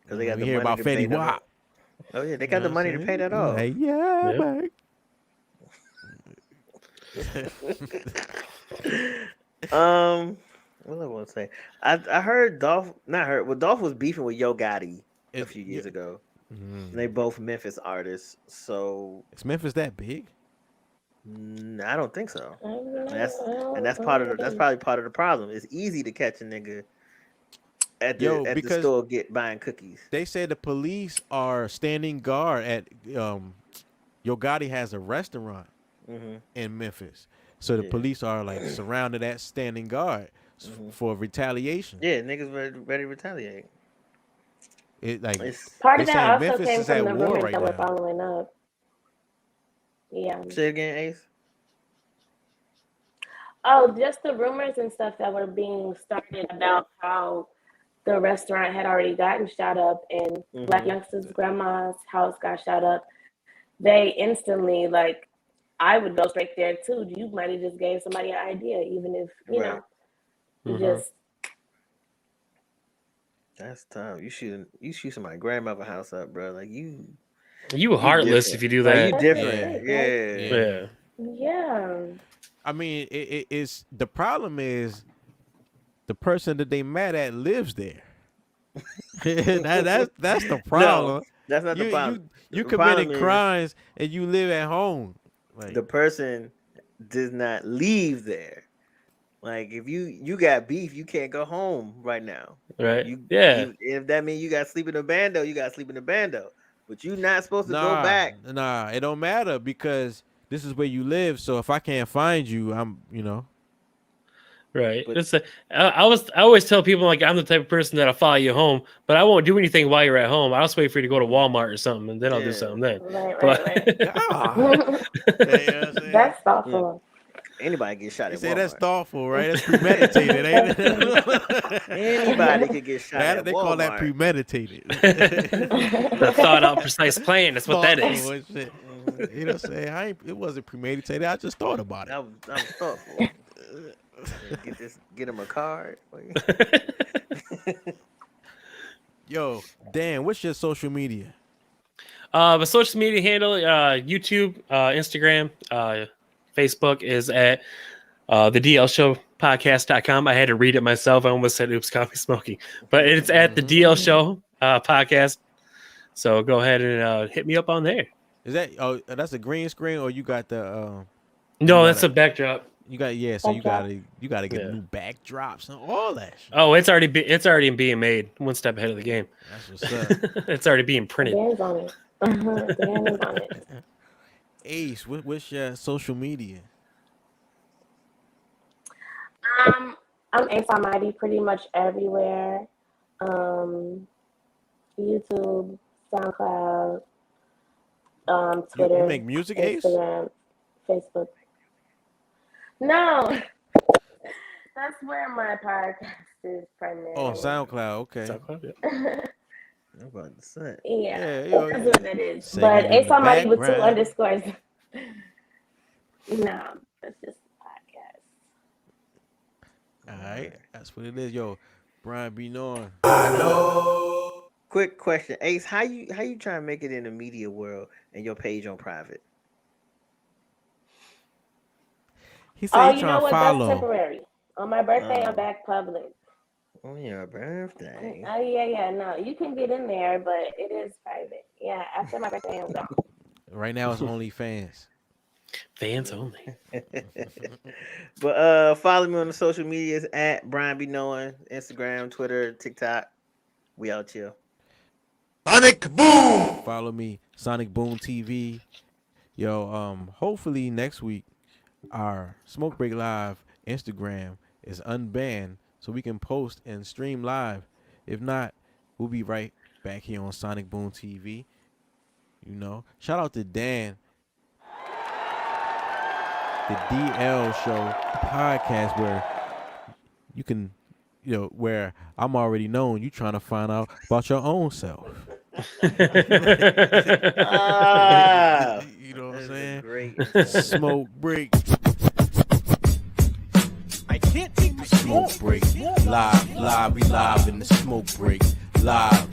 Because they got the hear money about to pay Fetty that Wap. off. Oh yeah, they got the money to pay that off. Yeah, What I want to say? I heard Dolph. Not heard. Well, Dolph was beefing with Yo Gotti a few years ago. And they both Memphis artists. So is Memphis that big? I don't think so. That's probably part of the problem. It's easy to catch a nigga at the store buying cookies. They said the police are standing guard at Yo Gotti has a restaurant in Memphis. So the police are surrounded at standing guard for retaliation. Yeah, niggas ready to retaliate. Part of that also came from the rumors that we're following up. Yeah. Say again, Ace. Oh, just the rumors and stuff that were being started about how the restaurant had already gotten shot up and Black Youngster's grandma's house got shot up. They instantly I would go straight there too. You might have just gave somebody an idea, even if you Right. know you Mhm. just That's tough. You shoot somebody's grandmother house up, bro. Like you heartless different. if you do Like, that. you that's different. it. Yeah. Yeah. Yeah. I mean, it's the problem is the person that they mad at lives there. That's the problem. No, that's not the problem. You The committing problem is crimes and you live at home. Like, the person does not leave there. Like if you got beef, you can't go home right now. Right. You Yeah. if that means you got to sleep in a bando, you got to sleep in a bando. But you're not supposed to go back. Nah, it don't matter because this is where you live. So if I can't find you, Right. But- It's I always tell people like I'm the type of person that'll follow you home, but I won't do anything while you're at home. I'll just wait for you to go to Walmart or something, and then I'll do Yeah. something then. Right, But right. Ah. You know what I'm saying? That's thoughtful. Anybody get shot You at say Walmart. that's thoughtful, right? That's premeditated, ain't it? Anybody could get shot at They Walmart. call that premeditated. the thought out precise plan. That's what that is. Thoughtful and shit. You know what I'm saying? It wasn't premeditated. I just thought about it. That was thoughtful. Get him a card. Yo, Dan, what's your social media? The social media handle, YouTube, Instagram, Facebook is at the DL Show podcast.com. I had to read it myself. I almost said oops, caught me smoking. But it's at the DL Show podcast. So go ahead and hit me up on there. Is that that's a green screen or you got the No, You that's gotta- a backdrop. you got so you Backdrop. gotta get Yeah. new backdrops and all that shit. Oh, it's already being made. One step ahead of the game. That's what's up. It's already being printed. Dan's on it. Dan is on it. Ace, what's your social media? I'm Ace Almighty pretty much everywhere. YouTube, SoundCloud, Twitter. You make music, Ace? Instagram, Facebook. No, that's where my podcast is primarily. Oh, SoundCloud. Okay. I'm about to say. Yeah, Yeah, that's what it is. singing But in Ace the Almighty with 2 background. underscores. No, that's just a podcast. All right, that's what it is. Yo, Brian be knowing. Quick question, Ace. How you trying to make it in the media world and your page on private? He said Oh, he you know trying to what? That's follow. temporary. On my birthday, Oh. I'm back public. On your birthday. Oh, yeah. No, you can get in there, but it is private. Yeah, after my birthday, I'm gone. Right now it's only fans. Fans only. But follow me on the social medias at Brian B. Knowing, Instagram, Twitter, TikTok. We out here. Follow me, Sonic Boom TV. Yo, hopefully next week our Smoke Break Live Instagram is unbanned so we can post and stream live. If not, we'll be right back here on Sonic Boom TV. You know, shout out to Dan, the DL Show podcast, where you can, where I'm already known. You trying to find out about your own self. Ah, You know what I'm that's a saying? great. Smoke break. I can't take the Smoke break. Live, we live in the smoke break. Live,